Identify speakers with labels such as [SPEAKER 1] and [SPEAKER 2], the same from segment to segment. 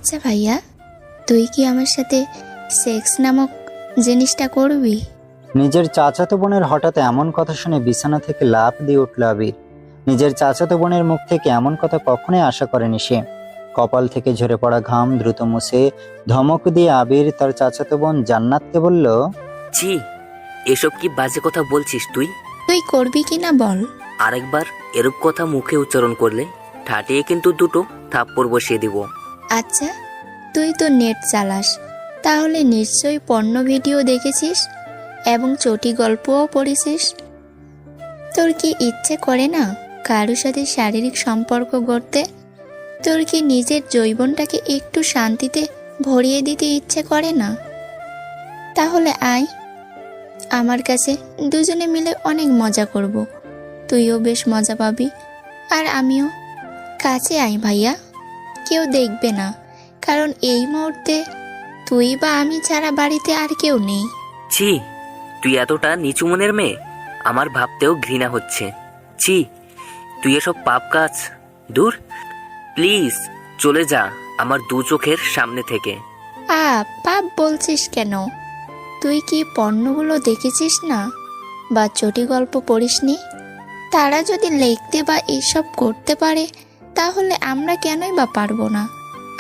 [SPEAKER 1] আচ্ছা ভাইয়া, তুই কি আমার সাথে সেক্স নামক জিনিসটা করবি?
[SPEAKER 2] নিজের চাচাতো বোনের হঠাৎ এমন কথা শুনে বিছানা থেকে লাফ দিয়ে উঠল আবির। নিজের চাচাতো বোনের মুখ থেকে এমন কথা কখনোই আশা করেনি সে। কপাল থেকে ঝরে পড়া ঘাম দ্রুত মুছে ধমক দিয়ে আবির তার চাচাতো বোন জান্নাতকে বলল,
[SPEAKER 3] ছি, এসব কি বাজে কথা বলছিস তুই?
[SPEAKER 1] তুই করবি কিনা বল।
[SPEAKER 3] আরেকবার এরূপ কথা মুখে উচ্চারণ করলে ঠাটিয়ে কিন্তু দুটো থাপ্পড় বসিয়ে দিব।
[SPEAKER 1] আচ্ছা, তুই তো নেট চালাস, তাহলে নিশ্চয়ই পর্ন ভিডিও দেখেছিস এবং চটি গল্পও পড়েছিস। তোর কি ইচ্ছে করে না কারোর সাথে শারীরিক সম্পর্ক গড়তে? তোর কি নিজের যৌবনটাকে একটু শান্তিতে ভরিয়ে দিতে ইচ্ছে করে না? তাহলে আয় আমার কাছে, দুজনে মিলে অনেক মজা করব। তুইও বেশ মজা পাবি আর আমিও। কাছে আয় ভাইয়া, কেউ দেখবে না, কারণ এই মুহূর্তে তুই বা আমি ছাড়া বাড়িতে আর কেউ নেই।
[SPEAKER 3] ছি, তুই এতটা নিচু মনের মেয়ে, আমার ভাবতেও ঘৃণা হচ্ছে। ছি, তুই এসব পাপ কাজ দূর। প্লিজ চলে যা আমার দু চোখের সামনে থেকে।
[SPEAKER 1] পাপ বলছিস কেন? তুই কি পর্নগুলো দেখেছিস না বা চটি গল্প পড়িসনি? তারা যদি লিখতে বা এসব করতে পারে, তাহলে আমরা কেনই বা পারবো না?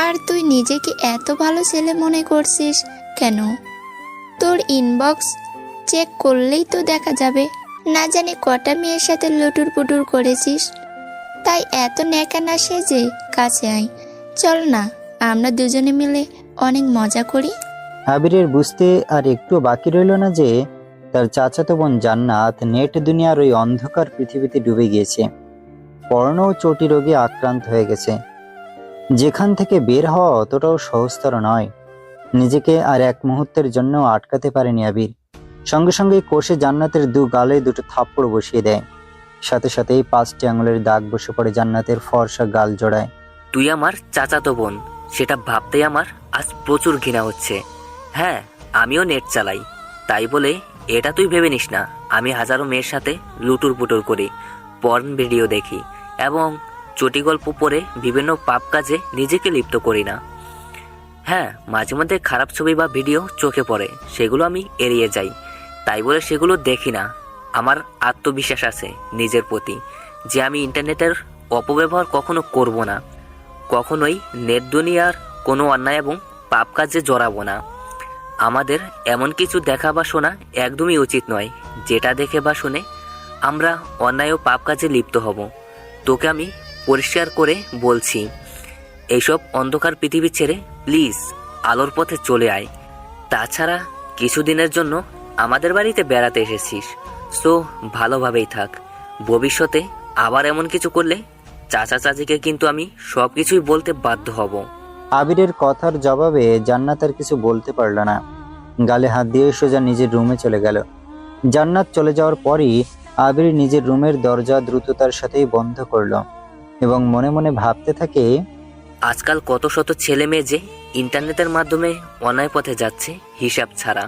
[SPEAKER 1] আর তুই নিজেকে এত ভালো ছেলে মনে করছিস কেন? তোর ইনবক্স চেক করলেই তো দেখা যাবে না জানি কটা মেয়ের সাথে লুটুর পুটুর করেছিস। তাই এত ন্যাকা না সেজে কাছে আয়। চল না, আমরা দুজনে মিলে অনেক মজা করি।
[SPEAKER 2] আবিরের বুঝতে আর একটু বাকি রইল না যে তার চাচাতো বোন জান্নাত নেট দুনিয়ার ওই অন্ধকার পৃথিবীতে ডুবে গিয়েছে। পর্ণ ও চটি রোগে আক্রান্ত হয়ে গেছে, যেখান থেকে বের হওয়া অতটাও সহজতর নয়। নিজেকে আর এক মুহূর্তের জন্য আটকাতে পারেনি আবির। সঙ্গে সঙ্গে কষে জান্নাতের দু গালে দুটো থাপ্পড় বসিয়ে দেয়। সাথে সাথেই 5টি আঙুলের দাগ বসে পড়ে জান্নাতের ফর্সা গাল জোড়ায়।
[SPEAKER 3] তুই আমার চাচাতো বোন, সেটা ভাবতেই আমার আজ প্রচুর ঘৃণা হচ্ছে। হ্যাঁ, আমিও নেট চালাই, তাই বলে এটা তুই ভেবে নিস না আমি হাজারো মেয়ের সাথে লুটুর পুটুর করি, পর্ন ভিডিও দেখি এবং চটি গল্প পড়ে বিভিন্ন পাপ কাজে নিজেকে লিপ্ত করি না। হ্যাঁ, মাঝে মধ্যে খারাপ ছবি বা ভিডিও চোখে পড়ে, সেগুলো আমি এড়িয়ে যাই, তাই বলে সেগুলো দেখি না। আমার আত্মবিশ্বাস আছে নিজের প্রতি যে আমি ইন্টারনেটের অপব্যবহার কখনো করব না, কখনোই নেট দুনিয়ার কোনো অন্যায় এবং পাপ কাজে জড়াবো না। আমাদের এমন কিছু দেখা বা শোনা একদমই উচিত নয় যেটা দেখে বা শুনে আমরা অন্যায় ও পাপ কাজে লিপ্ত হব। তোকে আমি পরিষ্কার করে বলছি, এইসব অন্ধকার পৃথিবী ছেড়ে প্লিজ আলোর পথে চলে আয়। তাছাড়া কিছুদিনের জন্য আমাদের বাড়িতে বেড়াতে এসেছিস, সো ভালোভাবেই থাক। ভবিষ্যতে আবার এমন কিছু করলে চাচা চাচিকে কিন্তু আমি সব কিছুই বলতে বাধ্য হব।
[SPEAKER 2] আবিরের কথার জবাবে জান্নাত আর কিছু বলতে পারল না। গালে হাত দিয়ে সোজা নিজের রুমে চলে গেল। জান্নাত চলে যাওয়ার পরই আবির নিজের রুমের দরজা দ্রুততার সাথেই বন্ধ করলো এবং মনে মনে ভাবতে থাকে,
[SPEAKER 3] আজকাল কত শত ছেলে মেয়ে যে ইন্টারনেটের মাধ্যমে অন্যায় পথে যাচ্ছে হিসাব ছাড়া।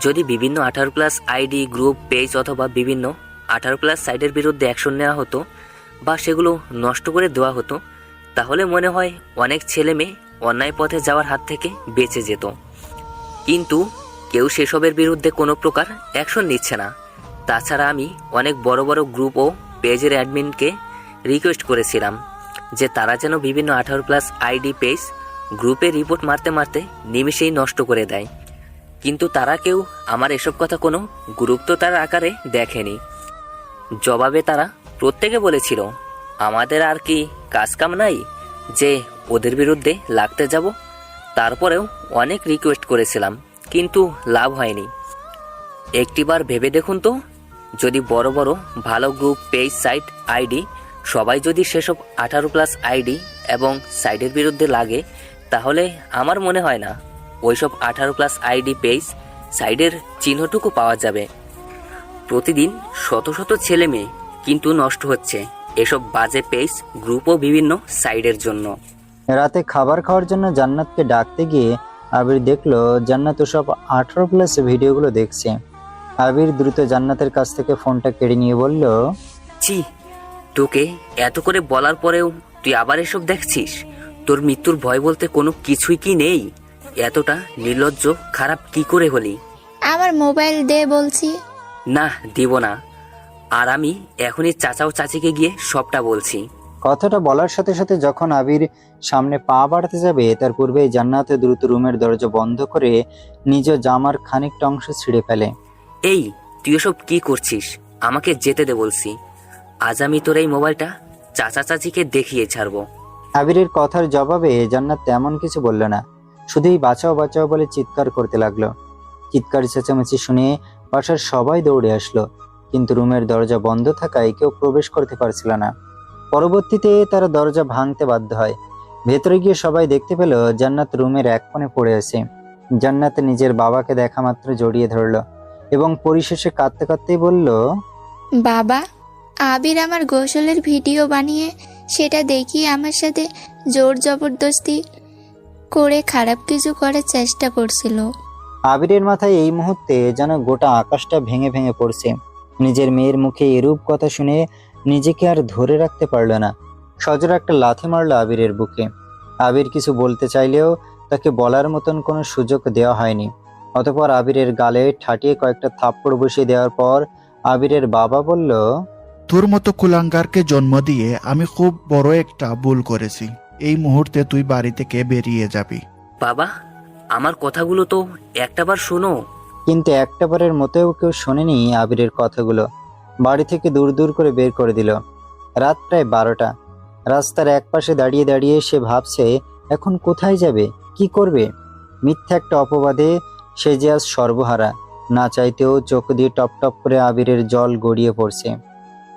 [SPEAKER 3] যদি বিভিন্ন 18+ আইডি, গ্রুপ, পেজ অথবা বিভিন্ন 18+ সাইটের বিরুদ্ধে অ্যাকশন নেওয়া হতো বা সেগুলো নষ্ট করে দেওয়া হতো, তাহলে মনে হয় অনেক ছেলে মেয়ে অন্যায় পথে যাওয়ার হাত থেকে বেঁচে যেত। কিন্তু কেউ সেসবের বিরুদ্ধে কোনো প্রকার অ্যাকশন নিচ্ছে না। তাছাড়া আমি অনেক বড় বড় গ্রুপ ও পেজের অ্যাডমিনকে রিকোয়েস্ট করেছিলাম যে তারা যেন বিভিন্ন 18+ আইডি, পেজ, গ্রুপে রিপোর্ট মারতে মারতে নিমিষেই নষ্ট করে দেয়, কিন্তু তারা কেউ আমার এসব কথা কোনো গুরুত্বতার আকারে দেখেনি। জবাবে তারা প্রত্যেকে বলেছিল, আমাদের আর কি কাজকাম নাই যে ওদের বিরুদ্ধে লাগতে যাব। তারপরেও অনেক রিকোয়েস্ট করেছিলাম, কিন্তু লাভ হয়নি। একটিবার ভেবে দেখুন তো, যদি বড় বড় ভালো গ্রুপ, পেজ, সাইট, আইডি সবাই যদি সেসব 18+ আইডি এবং সাইটের বিরুদ্ধে লাগে, তাহলে আমার মনে হয় না ওইসব 18+ আইডি, পেজ, সাইটের চিহ্নটুকু পাওয়া যাবে। প্রতিদিন শত শত ছেলে মেয়ে কিন্তু নষ্ট হচ্ছে এসব বাজে পেজ, গ্রুপ ও বিভিন্ন সাইটের জন্য।
[SPEAKER 2] রাতে খাবার খাওয়ার জন্য জান্নাতকে ডাকতে গিয়ে আবির দেখলো জান্নাত ওসব 18+ ভিডিওগুলো দেখছে। আবির দ্রুত জান্নাতের কাছ থেকে ফোনটা কেড়ে নিয়ে বলল,
[SPEAKER 3] ছি, তোকে এত করে বলার পরেও তুই আবার এসব দেখছিস? তোর মৃত্যুর ভয় বলতে কোনো কিছুই কি নেই? এতটা নির্লজ্জ খারাপ কি করে হলি?
[SPEAKER 1] আমার মোবাইল দে বলছি।
[SPEAKER 3] না, দিব না। আর আমি এখনই চাচা ও চাচিকে গিয়ে সবটা বলছি।
[SPEAKER 2] কথাটা বলার সাথে সাথে যখন আবির সামনে পা বাড়াতে যাবে তার পূর্বেই জান্নাত দ্রুত রুমের দরজা বন্ধ করে নিজ জামার খানিকটা অংশ ছিঁড়ে ফেলে।
[SPEAKER 3] এই, তুই এসব কি করছিস? আমাকে যেতে দে বলছি। আজ আমি তোর এই মোবাইলটা চাচা চাচিকে দেখিয়ে ছাড়বো।
[SPEAKER 2] আবিরের কথার জবাবে জান্নাত তেমন কিছু বলল না, শুধুই বাঁচাও বাঁচাও বলে চিৎকার করতে লাগলো। চিৎকার চেঁচামেচি শুনে বাসার সবাই দৌড়ে আসলো, কিন্তু রুমের দরজা বন্ধ থাকায় কেউ প্রবেশ করতে পারছিল না। পরবর্তীতে তারা দরজা ভাঙতে বাধ্য হয়। ভেতরে গিয়ে সবাই দেখতে পেল জান্নাত রুমের এক কোণে পড়ে আছে। জান্নাত নিজের বাবাকে দেখা মাত্র জড়িয়ে ধরলো এবং পরিশেষে কাঁদতে কাঁদতেই বলল,
[SPEAKER 1] বাবা, আবির আমার গোসলের ভিডিও বানিয়ে সেটা দেখিয়ে আমার সাথে জোর জবরদস্তি করে খারাপ কিছু করার চেষ্টা করছিল।
[SPEAKER 2] আবিরের মাথায় এই মুহূর্তে যেন গোটা আকাশটা ভেঙে ভেঙে পড়ছে। নিজের মেয়ের মুখে এরূপ কথা শুনে নিজেকে আর ধরে রাখতে পারলো না। সজোর একটা লাথি মারলো আবিরের বুকে। আবির কিছু বলতে চাইলেও তাকে বলার মতন কোনো সুযোগ দেওয়া হয়নি। অতঃপর আবিরের গালে ঠাটিয়ে কয়েকটা থাপ্পড় বসিয়ে দেওয়ার পর আবিরের বাবা বলল,
[SPEAKER 4] তোর মতো কুলাঙ্গারকে জন্ম দিয়ে আমি খুব বড় একটা ভুল করেছি। এই মুহূর্তে তুই বাড়ি থেকে বেরিয়ে যাবি।
[SPEAKER 3] বাবা, আমার কথাগুলো তো একটাবার শোনো।
[SPEAKER 2] কিন্তু একটাবারের মতেও কেউ শোনেনি আবিরের কথাগুলো। বাড়ি থেকে দূর দূর করে বের করে দিল। রাত প্রায় 12টা। রাস্তার একপাশে দাঁড়িয়ে দাঁড়িয়ে সে ভাবছে এখন কোথায় যাবে, কি করবে। মিথ্যা একটা অপবাদে সে যে আজ সর্বহারা। না চাইতেও চোখ দিয়ে টপ টপ করে আবিরের জল গড়িয়ে পড়ছে।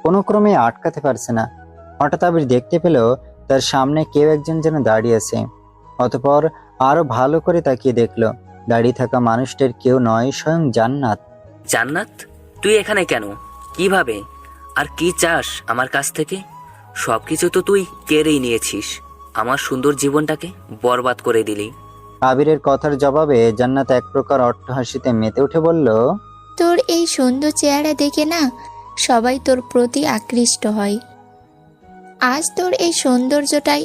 [SPEAKER 2] কোনো ক্রমে আটকাতে পারছে না। হঠাৎ আবির দেখতে পেল তার সামনে কেউ একজন যেন দাঁড়িয়ে আছে। অতঃপর আরো ভালো করে তাকিয়ে দেখলো দাঁড়িয়ে থাকা মানুষটার কেউ নয়, স্বয়ং জান্নাত।
[SPEAKER 3] জান্নাত, তুই এখানে কেন? কিভাবে? আর কি চাস আমার কাছ থেকে? সবকিছু তো তুই কেড়েই নিয়েছিস। আমার সুন্দর জীবনটাকে বরবাদ করে দিলি।
[SPEAKER 2] আবিরের কথার জবাবে জান্নাত এক প্রকার অট্টহাসিতে মেতে উঠে বলল,
[SPEAKER 1] তোর এই সুন্দর চেহারা দেখে না সবাই তোর প্রতি আকৃষ্ট হয়। আজ তোর এই সৌন্দর্যটাই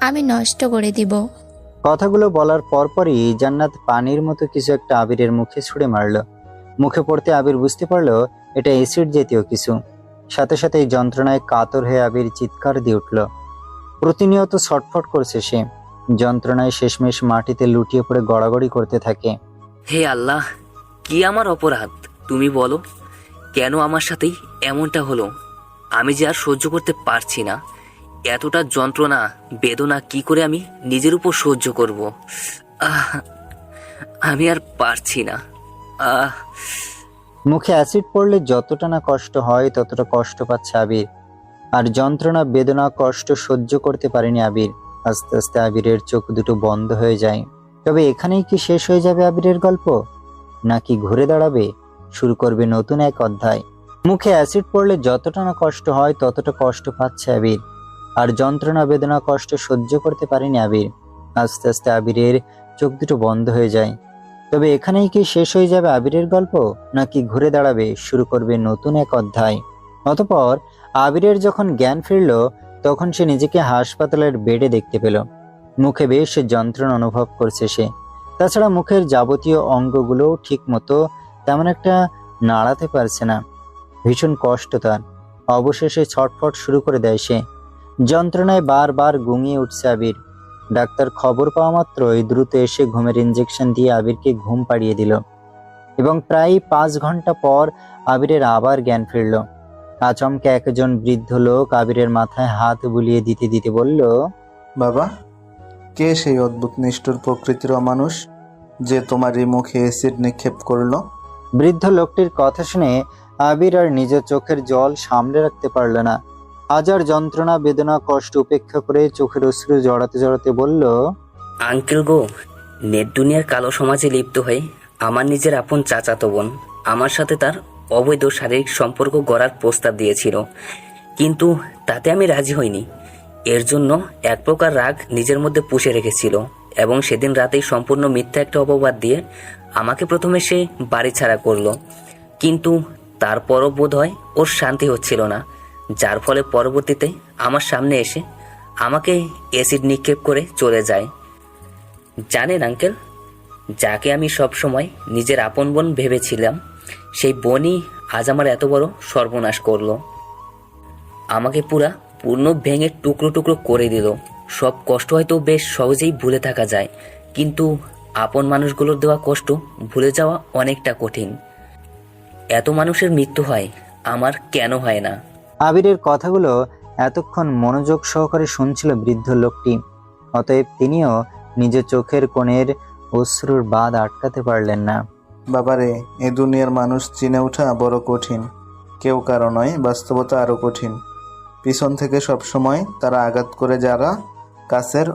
[SPEAKER 1] আমি নষ্ট করে দিব।
[SPEAKER 2] কথাগুলো বলার পরপরই জান্নাত পানির মতো কিছু একটা আবিরের মুখে ছুঁড়ে মারল। মুখে পড়তে আবির বুঝতে পারলো এটা অ্যাসিড জাতীয় কিছু। সাথে সাথে এই যন্ত্রণায় কাতর হয়ে আবির চিৎকার দিয়ে উঠল। প্রতিনিয়ত ছটফট করছে সে। যন্ত্রণায় শেষমেশ মাটিতে লুটিয়ে পড়ে গড়াগড়ি করতে থাকে।
[SPEAKER 3] হে আল্লাহ, কি আমার অপরাধ? তুমি বলো, কেন আমার সাথেই এমনটা হলো? আমি যে আর সহ্য করতে পারছি না। এতটা যন্ত্রণা বেদনা কি করে আমি নিজের উপর সহ্য করব? আমি আর পারছি না।
[SPEAKER 2] মুখে অ্যাসিড পড়লে যতটা না কষ্ট হয় ততটা কষ্ট পাচ্ছে আবির। আর যন্ত্রণা বেদনা কষ্ট সহ্য করতে পারেনি আবির। আস্তে আস্তে আবিরের চোখ দুটো বন্ধ হয়ে যায়। তবে এখানেই কি শেষ হয়ে যাবে আবিরের গল্প, নাকি ঘুরে দাঁড়াবে, শুরু করবে নতুন এক অধ্যায়? মুখে অ্যাসিড পড়লে যতটা না কষ্ট হয় ততটা কষ্ট পাচ্ছে আবির। আর যন্ত্রণা বেদনা কষ্ট সহ্য করতে পারেনি আবির। আস্তে আস্তে আবিরের চোখ দুটো বন্ধ হয়ে যায়। তবে এখানেই কি শেষ হয়ে যাবে আবিরের গল্প, নাকি ঘুরে দাঁড়াবে, শুরু করবে নতুন এক অধ্যায়? অতঃপর আবিরের যখন জ্ঞান ফিরল তখন সে নিজেকে হাসপাতালের বেডে দেখতে পেল। মুখে বেশ যন্ত্রণা অনুভব করছে সে। তাছাড়া মুখের যাবতীয় অঙ্গগুলো ঠিক মতো তেমন একটা নাড়াতে পারছে না। ভীষণ কষ্ট তার। অবশেষে ছটফট শুরু করে দেয় সে। যন্ত্রণায় বারবার গুঙিয়ে উঠছে আবির। ডাক্তার খবর পাওয়া মাত্রই দ্রুত এসে ঘুমের ইঞ্জেকশন দিয়ে আবিরকে ঘুম পাড়িয়ে দিল এবং প্রায় 5 ঘন্টা পর আবিরের আবার জ্ঞান ফিরল। আচমকে একজন বৃদ্ধ লোক আবিরের মাথায় হাত বুলিয়ে দিতে দিতে বলল,
[SPEAKER 5] বাবা, কে সেই অদ্ভুত নিষ্ঠুর প্রকৃতির অমানুষ যে তোমার এই মুখে অ্যাসিড নিক্ষেপ করলো?
[SPEAKER 2] বৃদ্ধ লোকটির কথা শুনে আবির আর নিজের চোখের জল সামলে রাখতে পারল না। হাজার যন্ত্রণা বেদনা কষ্ট উপেক্ষা করে চোখের অশ্রু জড়াতে জড়াতে বলল,
[SPEAKER 3] আঙ্কেল গো, নেট দুনিয়ার কালো সমাজে লিপ্ত হয়ে আমার নিজের আপন চাচাতো বোন আমার সাথে তার অবৈধ শারীরিক সম্পর্ক গড়ার প্রস্তাব দিয়েছিল, কিন্তু তাতে আমি রাজি হইনি। এর জন্য এক প্রকার রাগ নিজের মধ্যে পুষে রেখেছিল এবং সেদিন রাতেই সম্পূর্ণ মিথ্যা একটা অপবাদ দিয়ে আমাকে প্রথমে সে বাড়ি ছাড়া করলো। কিন্তু তারপরও বোধ হয় ওর শান্তি হচ্ছিল না, যার ফলে পরবর্তীতে আমার সামনে এসে আমাকে অ্যাসিড নিক্ষেপ করে চলে যায়। জানেন আঙ্কেল, যাকে আমি সব সময় নিজের আপন বোন ভেবেছিলাম, সেই বোনই আজ আমার এত বড় সর্বনাশ করলো। আমাকে পূর্ণ ভেঙে টুকরো টুকরো করে দিল। সব কষ্ট হয়তো বেশ সহজেই ভুলে থাকা যায়, কিন্তু আপন মানুষগুলোর দেওয়া কষ্ট ভুলে যাওয়া অনেকটা কঠিন। এত মানুষের মৃত্যু হয়, আমার কেন হয় না?
[SPEAKER 2] আবিরের কথাগুলো এতক্ষণ মনোযোগ সহকারে শুনছিল বৃদ্ধ লোকটি। অতএব তিনিও নিজের চোখের কোণের অশ্রুর বাঁধ আটকাতে পারলেন না।
[SPEAKER 5] বাবারে, এ দুনিয়ার মানুষ চিনে ওঠা বড় কঠিন। কেউ কারো নয়, বাস্তবতা আরও কঠিন। পিছন থেকে সবসময় তারা আঘাত করে, যারা কাছের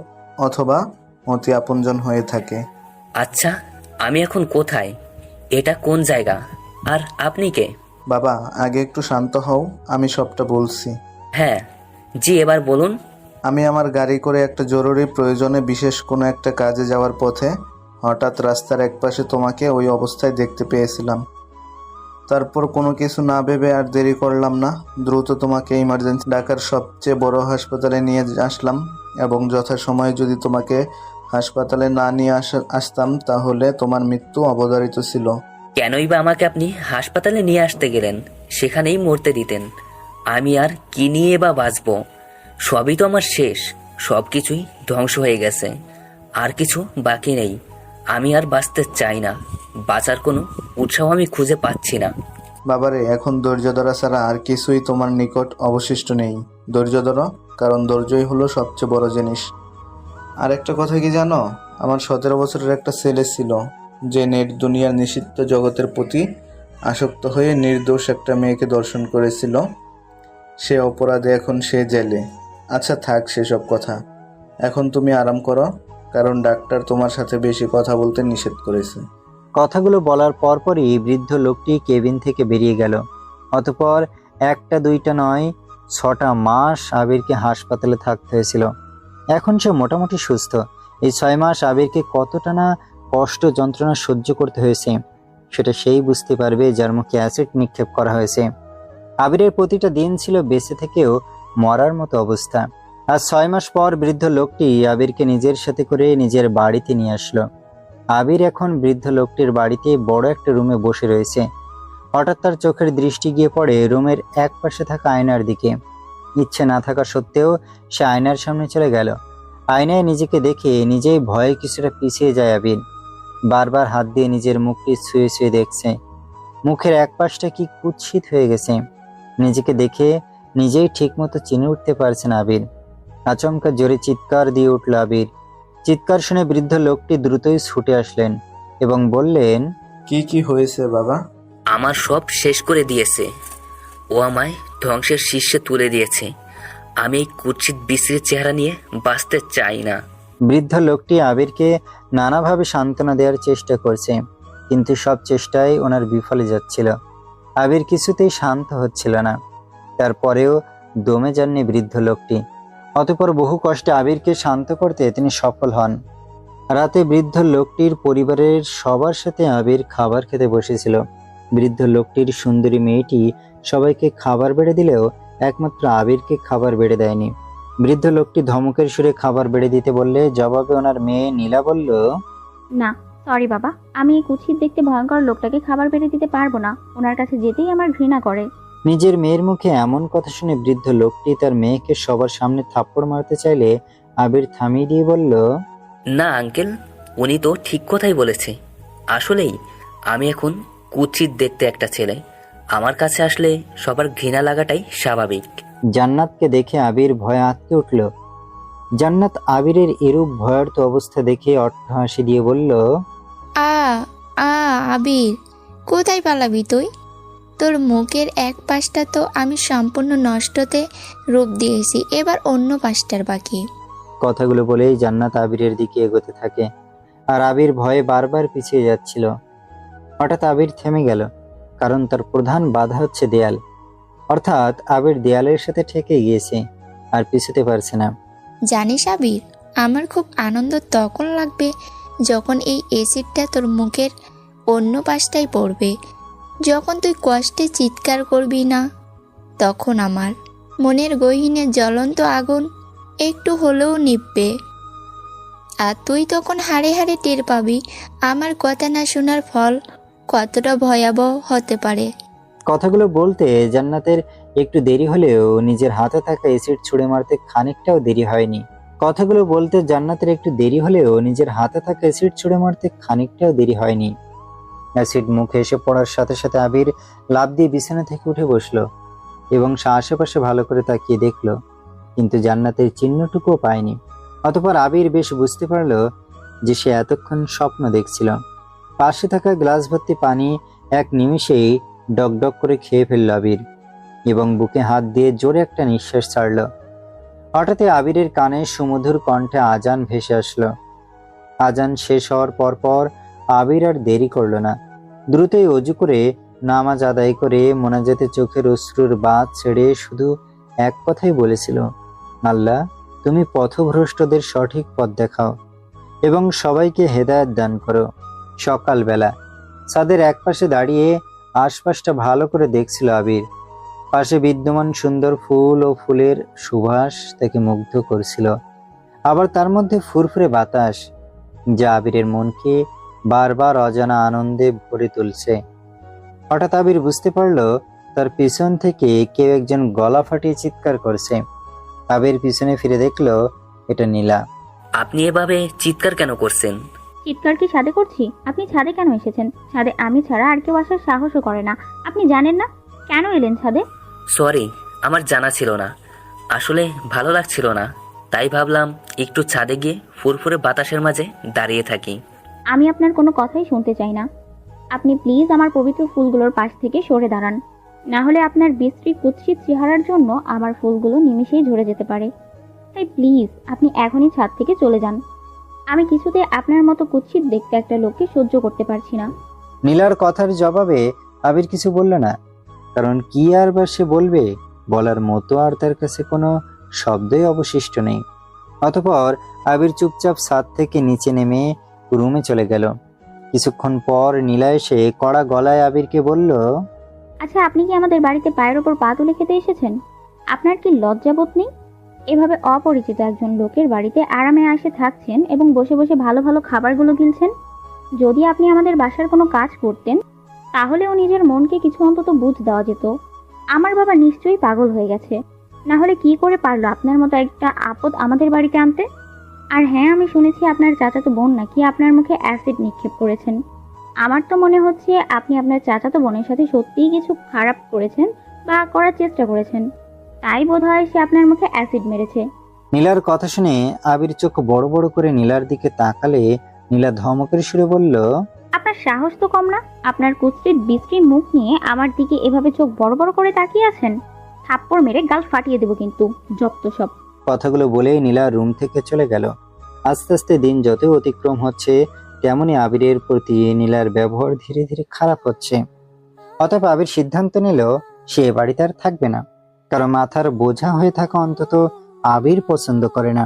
[SPEAKER 5] অথবা অতি আপনজন হয়ে থাকে।
[SPEAKER 3] আচ্ছা, আমি এখন কোথায়? এটা কোন জায়গা? আর আপনি কে?
[SPEAKER 5] বাবা, আগে একটু শান্ত হও, আমি সবটা বলছি।
[SPEAKER 3] হ্যাঁ, জি, এবার বলুন।
[SPEAKER 5] আমি আমার গাড়ি করে একটা জরুরি প্রয়োজনে বিশেষ কোনো একটা কাজে যাওয়ার পথে হঠাৎ রাস্তার একপাশে তোমাকে ওই অবস্থায় দেখতে পেয়েছিলাম। তারপর কোনো কিছু না ভেবে আর দেরি করলাম না, দ্রুত তোমাকে ইমার্জেন্সি ঢাকার সবচেয়ে বড় হাসপাতালে নিয়ে আসলাম। এবং যথাসময়ে যদি তোমাকে হাসপাতালে না নিয়ে আসতাম তাহলে তোমার মৃত্যু অবধারিত ছিল।
[SPEAKER 3] কেনই বা আমাকে আপনি হাসপাতালে নিয়ে আসতে গেলেন? সেখানেই মরতে দিতেন। আমি আর কি নিয়ে বা বাঁচব? সবই তো আমার শেষ, সব কিছুই ধ্বংস হয়ে গেছে, আর কিছু বাকি নেই। আমি আর বাঁচতে চাই না, বাঁচার কোনো উৎসাহ আমি খুঁজে পাচ্ছি না।
[SPEAKER 5] বাবারে, এখন ধৈর্য ধরা ছাড়া আর কিছুই তোমার নিকট অবশিষ্ট নেই। ধৈর্য ধরো, কারণ ধৈর্যই হলো সবচেয়ে বড় জিনিস। আর একটা কথা কি জানো, আমার 17 বছরের একটা ছেলে ছিল, যে নেট দুনিয়ার নিষিদ্ধ জগতের প্রতি আসক্ত হয়ে নির্দোষ একটা মেয়েকে দর্শন করেছিল। সে অপরাধে এখন সে জেলে। আচ্ছা থাক সেসব কথা, এখন তুমি আরাম করো, কারণ ডাক্তার তোমার সাথে বেশি কথা বলতে নিষেধ করেছে।
[SPEAKER 2] কথাগুলো বলার পরপরই বৃদ্ধ লোকটি কেবিন থেকে বেরিয়ে গেল। অতঃপর একটা দুইটা নয়, 6টা মাস আবিরকে হাসপাতালে থাকতে হয়েছিল। এখন সে মোটামুটি সুস্থ। এই 6 মাস আবিরকে কতটা না কষ্ট যন্ত্রণা সহ্য করতে হয়েছে সেটা সেই বুঝতে পারবে যার মুখে অ্যাসিড নিক্ষেপ করা হয়েছে। আবিরের প্রতিটা দিন ছিল বেঁচে থেকেও মরার মতো অবস্থা। আর 6 মাস পর বৃদ্ধ লোকটি আবিরকে নিজের সাথে করে নিজের বাড়িতে নিয়ে আসলো। আবির এখন বৃদ্ধ লোকটির বাড়িতে বড় একটা রুমে বসে রয়েছে। হঠাৎ তার চোখের দৃষ্টি গিয়ে পড়ে রুমের এক পাশে থাকা আয়নার দিকে। ইচ্ছে না থাকা সত্ত্বেও সে আয়নার সামনে চলে গেল। আয়নায় নিজেকে দেখে নিজেই ভয়ে কিছুটা পিছিয়ে যায় আবির। বারবার হাত দিয়ে নিজের মুখটি ছুঁয়ে ছুঁয়ে দেখছে। মুখের এক পাশটা কি কুৎসিত হয়ে গেছে। নিজেকে দেখে নিজেই ঠিকমতো চিনে উঠতে পারছে না আবির। আচমকা জোরে চিৎকার দিয়ে উঠল আবির। চিৎকার শুনে বৃদ্ধ লোকটি দ্রুতই ছুটে আসলেন এবং বললেন,
[SPEAKER 5] কি হয়েছে বাবা?
[SPEAKER 3] আমার সব শেষ করে দিয়েছে। ও আমায় ধ্বংসের শীর্ষে তুলে দিয়েছে। আমি এই কুৎসিত বিশ্রীর চেহারা নিয়ে বাঁচতে চাই না।
[SPEAKER 2] বৃদ্ধ লোকটি আবিরকে নানাভাবে সান্ত্বনা দেওয়ার চেষ্টা করছে, কিন্তু সব চেষ্টাই ওনার বিফলে যাচ্ছিল। আবির কিছুতেই শান্ত হচ্ছিল না। তারপরেও দমে যাননি বৃদ্ধ লোকটি। অতঃপর বহু কষ্টে আবিরকে শান্ত করতে তিনি সফল হন। রাতে বৃদ্ধ লোকটির পরিবারের সবার সাথে আবির খাবার খেতে বসেছিল। বৃদ্ধ লোকটির সুন্দরী মেয়েটি সবাইকে খাবার বেড়ে দিলেও একমাত্র আবিরকে খাবার বেড়ে দেয়নি। বৃদ্ধ লোকটি ধমকের সুরে খাবার বেড়ে দিতে বললে জবাবে ওনার মেয়ে নীলা বলল,
[SPEAKER 6] না সরি বাবা, আমি এই কুৎসিত দেখতে ভয়ঙ্কর লোকটাকে খাবার বেড়ে দিতে পারবো না। ওনার কাছে যেতেই আমার ঘৃণা করে।
[SPEAKER 2] নিজের মেয়ের মুখে এমন কথা শুনে বৃদ্ধ লোকটি তার মেয়েকে সবার সামনে থাপ্পড় মারতে চাইলে আবির থামিয়ে দিয়ে বলল,
[SPEAKER 3] না আঙ্কেল, উনি তো ঠিক কথাই বলেছে। আসলেই আমি এখন কুৎসিত দেখতে একটা ছেলে। আমার কাছে আসলে সবার ঘৃণা লাগাটাই স্বাভাবিক।
[SPEAKER 2] জান্নাতকে দেখে আবির ভয়ে আঁতকে উঠল। জান্নাত আবিরের এরূপ ভয়ার্ত অবস্থা দেখে অট্টহাসি দিয়ে বলল,
[SPEAKER 1] আ আ আবির, কোথায় পালাবি তুই? তোর মুখের এক পাশটা তো আমি সম্পূর্ণ নষ্টতে রূপ দিয়েছি, এবার অন্য পাশটার বাকি।
[SPEAKER 2] কথাগুলো বলেই জান্নাত আবিরের দিকে এগোতে থাকে, আর আবির ভয়ে বারবার পিছিয়ে যাচ্ছিল। হঠাৎ আবির থেমে গেল, কারণ তার প্রধান বাধা হচ্ছে দেয়াল। অর্থাৎ আবির দেয়ালের সাথে ঠেকে গিয়েছে আর পিছুতে পারছে না।
[SPEAKER 1] জানিস আবির, আমার খুব আনন্দ তখন লাগবে যখন এই অ্যাসিডটা তোর মুখের অন্য পাশটাই পড়বে। যখন তুই কষ্টে চিৎকার করবি না, তখন আমার মনের গহীনে জ্বলন্ত আগুন একটু হলেও নিববে। আর তুই তখন হাড়ে হাড়ে টের পাবি আমার কথা না শোনার ফল কতটা ভয়াবহ হতে পারে।
[SPEAKER 2] কথাগুলো বলতে জান্নাতের একটু দেরি হলেও নিজের হাতে থাকা এসিড ছুঁড়ে মারতে খানিকটাও দেরি হয়নি। কথাগুলো বলতে জান্নাতের একটু দেরি হলেও নিজের হাতে থাকা অ্যাসিড ছুঁড়ে মারতে খানিকটাও দেরি হয়নি। অ্যাসিড মুখে এসে পড়ার সাথে সাথে আবির লাফ দিয়ে বিছানা থেকে উঠে বসলো এবং সে আশেপাশে ভালো করে তাকিয়ে দেখলো, কিন্তু জান্নাতের চিহ্নটুকুও পায়নি। অতঃপর আবির বেশ বুঝতে পারলো যে সে এতক্ষণ স্বপ্ন দেখছিল। পাশে থাকা গ্লাস ভর্তি পানি এক নিমিষেই ডকডক করে খেয়ে ফেলল আবির এবং বুকে হাত দিয়ে জোরে একটা নিঃশ্বাস ছাড়ল। হঠাৎই আবিরের কানে সুমধুর কণ্ঠে আজান ভেসে আসলো। আজান শেষ হওয়ার পর আবির আর দেরি করলো না, দ্রুতই অজু করে নামাজ আদায় করে মোনাজাতে চোখের অশ্রুর বাঁধ ছেড়ে শুধু এক কথাই বলেছিল, আল্লাহ তুমি পথভ্রষ্টদের সঠিক পথ দেখাও এবং সবাইকে হেদায়েত দান করো। সকালবেলা ছাদের একপাশে দাঁড়িয়ে আশপাশটা ভালো করে দেখছিল আবির। পাশে বিদ্যমান সুন্দর ফুল ও ফুলের সুবাস তাকে মুগ্ধ করছিল, আবার তার মধ্যে ফুরফুরে বাতাস যা আবিরের মনকে বারবার অজানা আনন্দে ভরে তুলছে। হঠাৎ আবির বুঝতে পারলো তার পিছন থেকে কেউ একজন গলা ফাটিয়ে চিৎকার করছে। আবির পিছনে ফিরে দেখলো এটা নীলা।
[SPEAKER 3] আপনি এভাবে চিৎকার কেন করছেন?
[SPEAKER 6] চিৎকার কি ছাদে করছি? আপনি ছাদে কেন এসেছেন? ছাদে আমি ছাড়া আর কেউ আসার সাহসও করে না। আপনি জানেন না কেন এলেন ছাদে?
[SPEAKER 3] সরি, আমার জানা ছিল না। আসলে ভালো লাগছিল না, তাই ভাবলাম একটু ছাদে গিয়ে ফুরফুরে বাতাসের মাঝে দাঁড়িয়ে থাকি।
[SPEAKER 6] আমি আপনার কোনো কথাই শুনতে চাই না। আপনি প্লিজ আমার পবিত্র ফুলগুলোর পাশ থেকে সরে দাঁড়ান, না হলে আপনার বিশ্রী কুৎসিত চেহারার জন্য আমার ফুলগুলো নিমিষেই ঝরে যেতে পারে। তাই প্লিজ আপনি এখনই ছাদ থেকে চলে যান। আমি কিছুতে আপনার মতো কুৎসিত দেখতে একটা লোককে সহ্য করতে পারছি না।
[SPEAKER 2] নীলার কথার জবাবে আবির কিছু বলল না, কারণ কি আর বা সে বলবে, বলার মতো আর তার কাছে কোনো শব্দই অবশিষ্ট নেই। অতঃপর আবির চুপচাপ ছাদ থেকে নিচে নেমে রুমে চলে গেল। কিছুক্ষণ পর নীলা এসে কড়া গলায় আবিরকে বলল,
[SPEAKER 6] আচ্ছা, আপনি কি আমাদের বাড়িতে পায়ের ওপর পা তুলে খেতে এসেছেন? আপনার কি লজ্জাবোধ নেই? এভাবে অপরিচিত একজন লোকের বাড়িতে আরামে আসে থাকছেন এবং বসে বসে ভালো ভালো খাবারগুলো গিলছেন। যদি আপনি আমাদের বাসার কোনো কাজ করতেন তাহলেও নিজের মনকে কিছু অন্তত বুঝ দেওয়া যেত। আমার বাবা নিশ্চয়ই পাগল হয়ে গেছে, না হলে কি করে পারলো আপনার মতো একটা আপদ আমাদের বাড়িতে আনতে? আর হ্যাঁ, আমি শুনেছি আপনার চাচাতো বোন নাকি আপনার মুখে অ্যাসিড নিক্ষেপ করেছেন। আমার তো মনে হচ্ছে আপনি আপনার চাচাতো বোনের সাথে সত্যিই কিছু খারাপ করেছেন বা করার চেষ্টা করেছেন, তাই বোধহয় সে আপনার মুখে অ্যাসিড মেরেছে।
[SPEAKER 2] নীলার কথা শুনে আবির চোখ বড় বড় করে নীলার দিকে তাকালে নীলা ধমকের সুরে বলল,
[SPEAKER 6] আপনার সাহস তো কম না? আপনার কুৎসিত বিশ্রী মুখ নিয়ে আমার দিকে এভাবে চোখ বড় বড় করে তাকিয়ে আছেন। থাপ্পড় মেরে গাল ফাটিয়ে দেবো কিন্তু, যত সব।
[SPEAKER 2] কথাগুলো বলেই নীলা রুম থেকে চলে গেল। আস্তে আস্তে দিন যতই অতিক্রম হচ্ছে তেমনই আবিরের প্রতি নীলার ব্যবহার ধীরে ধীরে খারাপ হচ্ছে। অতঃপর আবির সিদ্ধান্ত নিল সে এ বাড়িতে আর থাকবে না, কারণ মাথার বোঝা হয়ে থাকা অন্তত আবির পছন্দ করে না।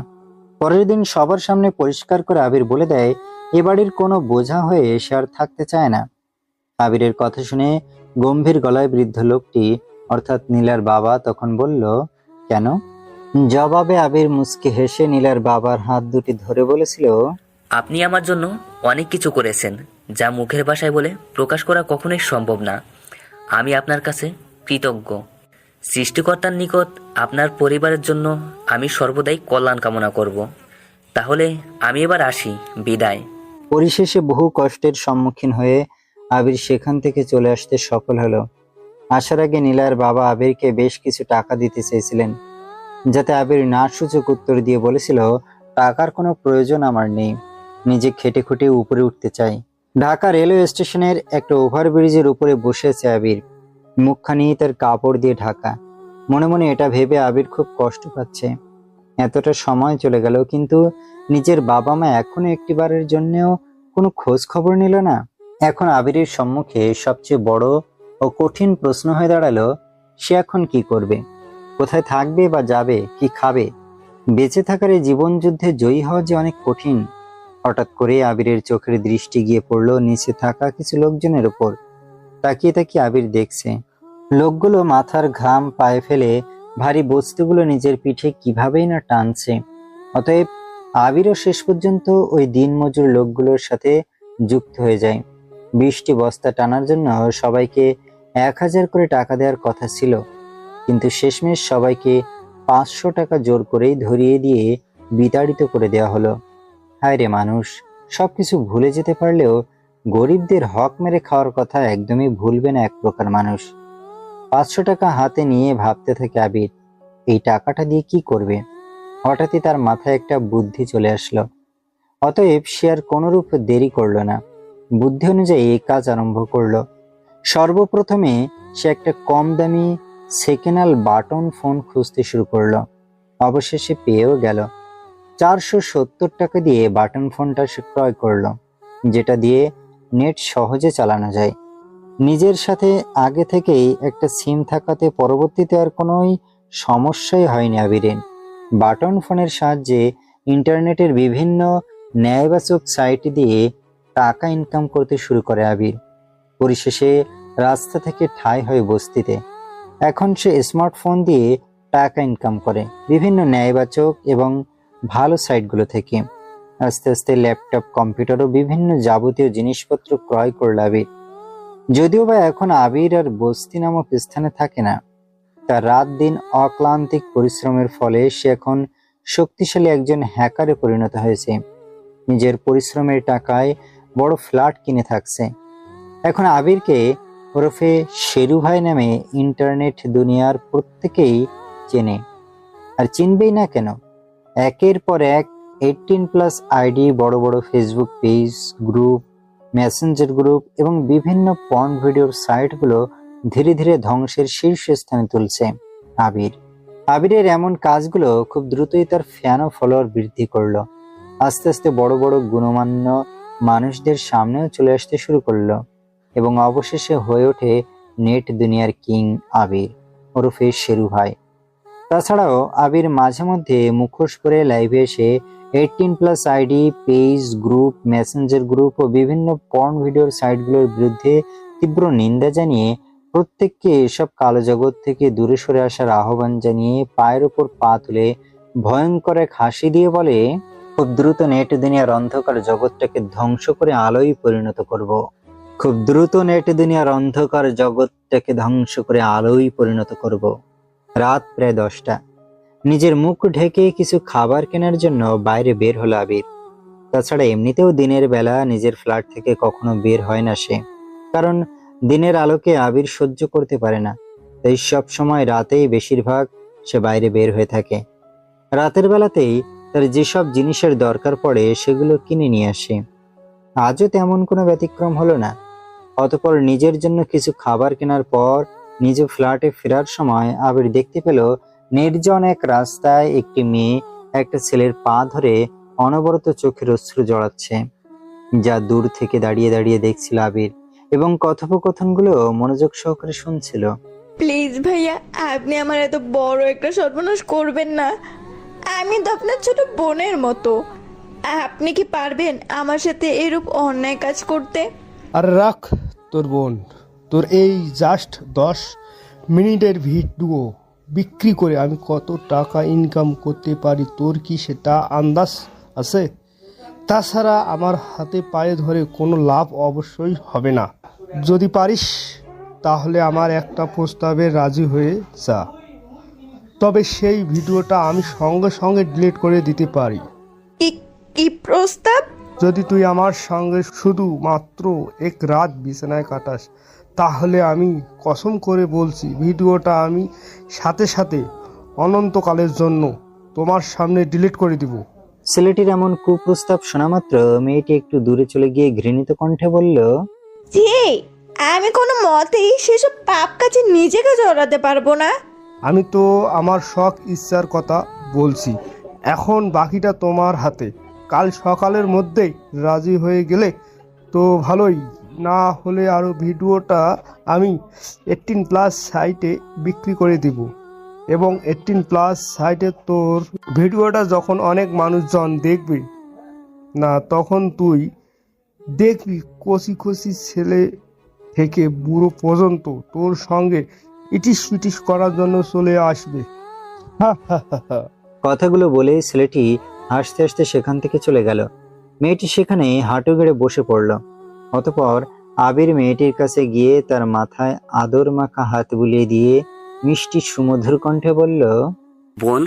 [SPEAKER 2] পরের দিন সবার সামনে পরিষ্কার করে আবির বলে দেয় এ বাড়ির কোনো বোঝা হয়ে সে আর থাকতে চায় না। আবিরের কথা শুনে গম্ভীর গলায় বৃদ্ধ লোকটি অর্থাৎ নীলার বাবা তখন বলল, কেন? জবাবে আবির মুচকি হেসে নীলার বাবার হাত দুটি ধরে বলেছিল,
[SPEAKER 3] আপনি আমার জন্য অনেক কিছু করেছেন, যা মুখের ভাষায় বলে প্রকাশ করা কখনোই সম্ভব না। আমি আপনার কাছে কৃতজ্ঞ। সৃষ্টিকর্তার নিকট আপনার পরিবারের জন্য আমি সর্বদাই কল্যাণ কামনা করব। তাহলে আমি এবার আসি, বিদায়।
[SPEAKER 2] পরিশেষে বহু কষ্টের সম্মুখীন হয়ে আবির সেখান থেকে চলে আসতে সফল হলো। আসার আগে নীলার বাবা আবিরকে বেশ কিছু টাকা দিতে চেয়েছিলেন, যাতে আবির না সূচক উত্তর দিয়ে বলেছিল, টাকার কোনো প্রয়োজন আমার নেই, নিজে খেটে খুঁটে উপরে উঠতে চাই। ঢাকা রেলওয়ে স্টেশনের একটা ওভারব্রিজের উপরে বসেছে আবির, মুখখানি তার কাপড় দিয়ে ঢাকা। মনে মনে এটা ভেবে আবির খুব কষ্ট পাচ্ছে। এতটা সময় চলে গেল কিন্তু নিজের বাবা মা এখনো একটিবারের জন্যও কোনো খোঁজ খবর নিল না। এখন আবিরের সম্মুখে সবচেয়ে বড় ও কঠিন প্রশ্ন হয়ে দাঁড়ালো, সে এখন কি করবে, কোথায় থাকবে বা যাবে, কি খাবে? বেঁচে থাকার এই জীবন যুদ্ধে জয়ী হওয়া যে অনেক কঠিন। হঠাৎ করে আবিরের চোখের দৃষ্টি গিয়ে পড়লো নিচে থাকা কিছু লোকজনের উপর। তাকিয়ে তাকিয়ে আবির দেখছে লোকগুলো মাথার ঘাম পায়ে ফেলে ভারী বস্তুগুলো নিজের পিঠে কিভাবেই না টানছে। অতএব আবিরও শেষ পর্যন্ত ওই দিনমজুর লোকগুলোর সাথে যুক্ত হয়ে যায়। 20টি বস্তা টানার জন্য সবাইকে 1000 করে টাকা দেওয়ার কথা ছিল, কিন্তু শেষমেশ সবাইকে 500 টাকা জোর করেই ধরিয়ে দিয়ে বিতাড়িত করে দেওয়া হলো। হায় রে মানুষ, সবকিছু ভুলে যেতে পারলেও গরিবদের হক মেরে খাওয়ার কথা একদমই ভুলবে না এক প্রকার মানুষ। 500 টাকা হাতে নিয়ে ভাবতে থাকে আবির, এই টাকাটা দিয়ে কি করবে। হঠাৎই তার মাথায় একটা বুদ্ধি চলে আসলো। অতএব সে আর কোনরূপ দেরি করলো না, বুদ্ধি অনুযায়ী এই কাজ আরম্ভ করলো। সর্বপ্রথমে সে একটা কম দামি সেকেন্ড বাটন ফোন খুঁজতে শুরু করলো। অবশেষে পেয়েও গেল। 470 টাকা দিয়ে বাটন ফোনটা সে ক্রয় করলো, যেটা দিয়ে নেট সহজে চালানো যায়। নিজের সাথে আগে থেকেই একটা সিম থাকাতে পরবর্তীতে আর কোনোই সমস্যাই হয়নি আবিরের। বাটন ফোনের সাহায্যে ইন্টারনেটের বিভিন্ন ন্যায়বাচক সাইট দিয়ে টাকা ইনকাম করতে শুরু করে আবির। পরিশেষে রাস্তা থেকে ঠাঁই হয়ে বস্তিতে। এখন সে স্মার্টফোন দিয়ে টাকা ইনকাম করে বিভিন্ন ন্যায়বাচক এবং ভালো সাইটগুলো থেকে। আস্তে আস্তে ল্যাপটপ, কম্পিউটার ও বিভিন্ন যাবতীয় জিনিসপত্র ক্রয় করল আবির। যদিও বা এখন আবির আর বস্তি নামক স্থানে থাকে না, তার রাত দিন অক্লান্তিক পরিশ্রমের ফলে সে এখন শক্তিশালী একজন হ্যাকারে পরিণত হয়েছে। নিজের পরিশ্রমের টাকায় বড় ফ্ল্যাট কিনে থাকছে। এখন আবিরকে ওরফে শেরু ভাই নামে ইন্টারনেট দুনিয়ার প্রত্যেকেই চেনে। আর চিনবেই না কেন, একের পর এক 18+ আইডি, বড় বড় Facebook page, group, messenger group এবং বিভিন্ন পর্ন ভিডিওর সাইটগুলো ধীরে ধীরে ধ্বংসের শীর্ষস্থানে তুলছে আবির। আবিরের এমন কাজগুলো খুব দ্রুতই তার ফ্যান ও ফলোয়ার বৃদ্ধি করলো। আস্তে আস্তে বড় বড় গুণমান্য মানুষদের সামনেও চলে আসতে শুরু করলো এবং অবশেষে হয়ে ওঠে নেট দুনিয়ার কিং আবির ওরফে শেরু ভাই। তাছাড়াও আবির মাঝে মধ্যে মুখোশ করে লাইভে এসে 18+ ID, page, group, messenger group ও বিভিন্ন পর্ন ভিডিওর সাইটগুলোর বিরুদ্ধে তীব্র নিন্দা জানিয়ে প্রত্যেককে এসব কালো জগৎ থেকে দূরে সরে আসার আহ্বান জানিয়ে পায়ের উপর পা তুলে ভয়ঙ্কর এক হাসি দিয়ে বলে, খুব দ্রুত নেট দুনিয়ার অন্ধকার জগৎটাকে ধ্বংস করে আলোয় পরিণত করব। খুব দ্রুত নেট দুনিয়ার অন্ধকার জগৎটাকে ধ্বংস করে আলোয় পরিণত করব। রাত প্রায় 10টা। নিজের মুখ ঢেকে কিছু খাবার কেনার জন্য বাইরে বের হলো আবির। তাছাড়া এমনিতেও দিনের বেলা নিজের ফ্ল্যাট থেকে কখনো বের হয় না সে, কারণ দিনের আলোকে আবির সহ্য করতে পারে না। তাই সব সময় রাতেই বেশিরভাগ সে বাইরে বের হয়ে থাকে। রাতের বেলাতেই তার যেসব জিনিসের দরকার পড়ে সেগুলো কিনে নিয়ে আসে। আজও তেমন কোনো ব্যতিক্রম হলো না। অতঃপর নিজের জন্য কিছু খাবার কেনার পর নিজ ফ্ল্যাটে ফেরার সময় আবির দেখতে পেল নির্জন এক রাস্তায় একটি মেয়ে একটা ছেলের পা ধরে অনবরত চোখের অশ্রু জড়াচ্ছে, যা দূর থেকে দাঁড়িয়ে দাঁড়িয়ে দেখছিল আবির এবং কথোপকথনগুলো মনোযোগ সহকারে শুনছিল।
[SPEAKER 7] প্লিজ ভাইয়া, আপনি আমার এত বড় একটা সর্বনাশ করবেন না। আমি তো আপনার ছোট বোনের মতো। আপনি কি পারবেন আমার সাথে এরূপ অন্যায় কাজ করতে?
[SPEAKER 8] আর রাখ তোর বোন, তোর এই জাস্ট 10 মিনিটের ভিডিও বিক্রি করে আমি কত টাকা ইনকাম করতে পারি তোর কি সেটা আন্দাজ আছে? তাছাড়া আমার হাতে পায়ে ধরে কোনো লাভ অবশ্যই হবে না। যদি পারিস তাহলে আমার একটা প্রস্তাবে রাজি হয়ে যা, তবে সেই ভিডিওটা আমি সঙ্গে সঙ্গে ডিলিট করে দিতে পারি।
[SPEAKER 7] কি প্রস্তাব?
[SPEAKER 8] যদি তুই আমার সঙ্গে শুধু মাত্র এক রাত বিছানায় কাটাস, তাহলে আমি কসম করে বলছি ভিডিওটা আমি সাথে সাথে অনন্তকালের জন্য তোমার সামনে ডিলিট করে দিব।
[SPEAKER 2] ছেলেটির এমন কুপ্রস্তাব শোনা মাত্র মেয়েটি একটু দূরে চলে গিয়ে ঘৃণিত কণ্ঠে বলল,
[SPEAKER 7] যে আমি কোনো মতেই সেসব পাপ কাজে নিজেকে জড়াতে পারবো না।
[SPEAKER 8] আমি তো আমার শখ ইচ্ছার কথা বলছি, এখন বাকিটা তোমার হাতে। কাল সকালের মধ্যেই রাজি হয়ে গেলে তো ভালোই, না হলে আরও ভিডিওটা আমি 18+ সাইটে বিক্রি করে দিব এবং 18+ সাইটে তোর ভিডিওটা যখন অনেক মানুষজন দেখবে না, তখন তুই দেখবি কচি কচি ছেলে থেকে বুড়ো পর্যন্ত তোর সঙ্গে ইটিস পিটিস করার জন্য চলে আসবে। হা হা হা হা।
[SPEAKER 2] কথাগুলো বলে ছেলেটি হাসতে হাসতে সেখান থেকে চলে গেল। মেয়েটি সেখানে হাঁটু গেড়ে বসে পড়ল। অতঃপর আবির মেয়েটির কাছে গিয়ে তার মাথায় আদর মাখা হাত বুলিয়ে দিয়ে মিষ্টি সুমধুর কণ্ঠে বলল,
[SPEAKER 3] বোন,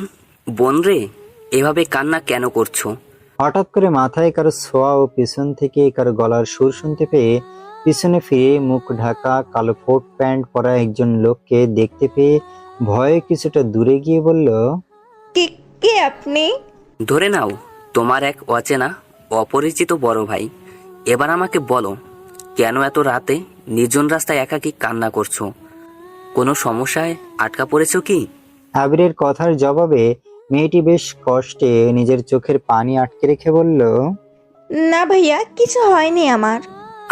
[SPEAKER 3] বোন রে, এভাবে কান্না কেন করছো?
[SPEAKER 2] হঠাৎ করে মাথায় কারো ছোঁয়া ও পিছন থেকে কারো গলার সুর শুনতে পেয়ে পিছনে ফিরে মুখ ঢাকা কালো কোট প্যান্ট পরা একজন লোককে দেখতে পেয়ে ভয়ে কিছুটা দূরে গিয়ে বলল,
[SPEAKER 7] কে কে আপনি?
[SPEAKER 3] ধরে নাও তোমার এক অচেনা অপরিচিত বড় ভাই। এবার আমাকে বলো, কেন এত রাতে নির্জন রাস্তায় একাকী কান্না করছো? কোনো সমস্যায় আটকা পড়েছো কি?
[SPEAKER 2] আবিরের কথার জবাবে মেয়েটি বেশ কষ্টে নিজের চোখের পানি আটকে রেখে বলল,
[SPEAKER 7] না ভাইয়া, কিছু হয়নি আমার।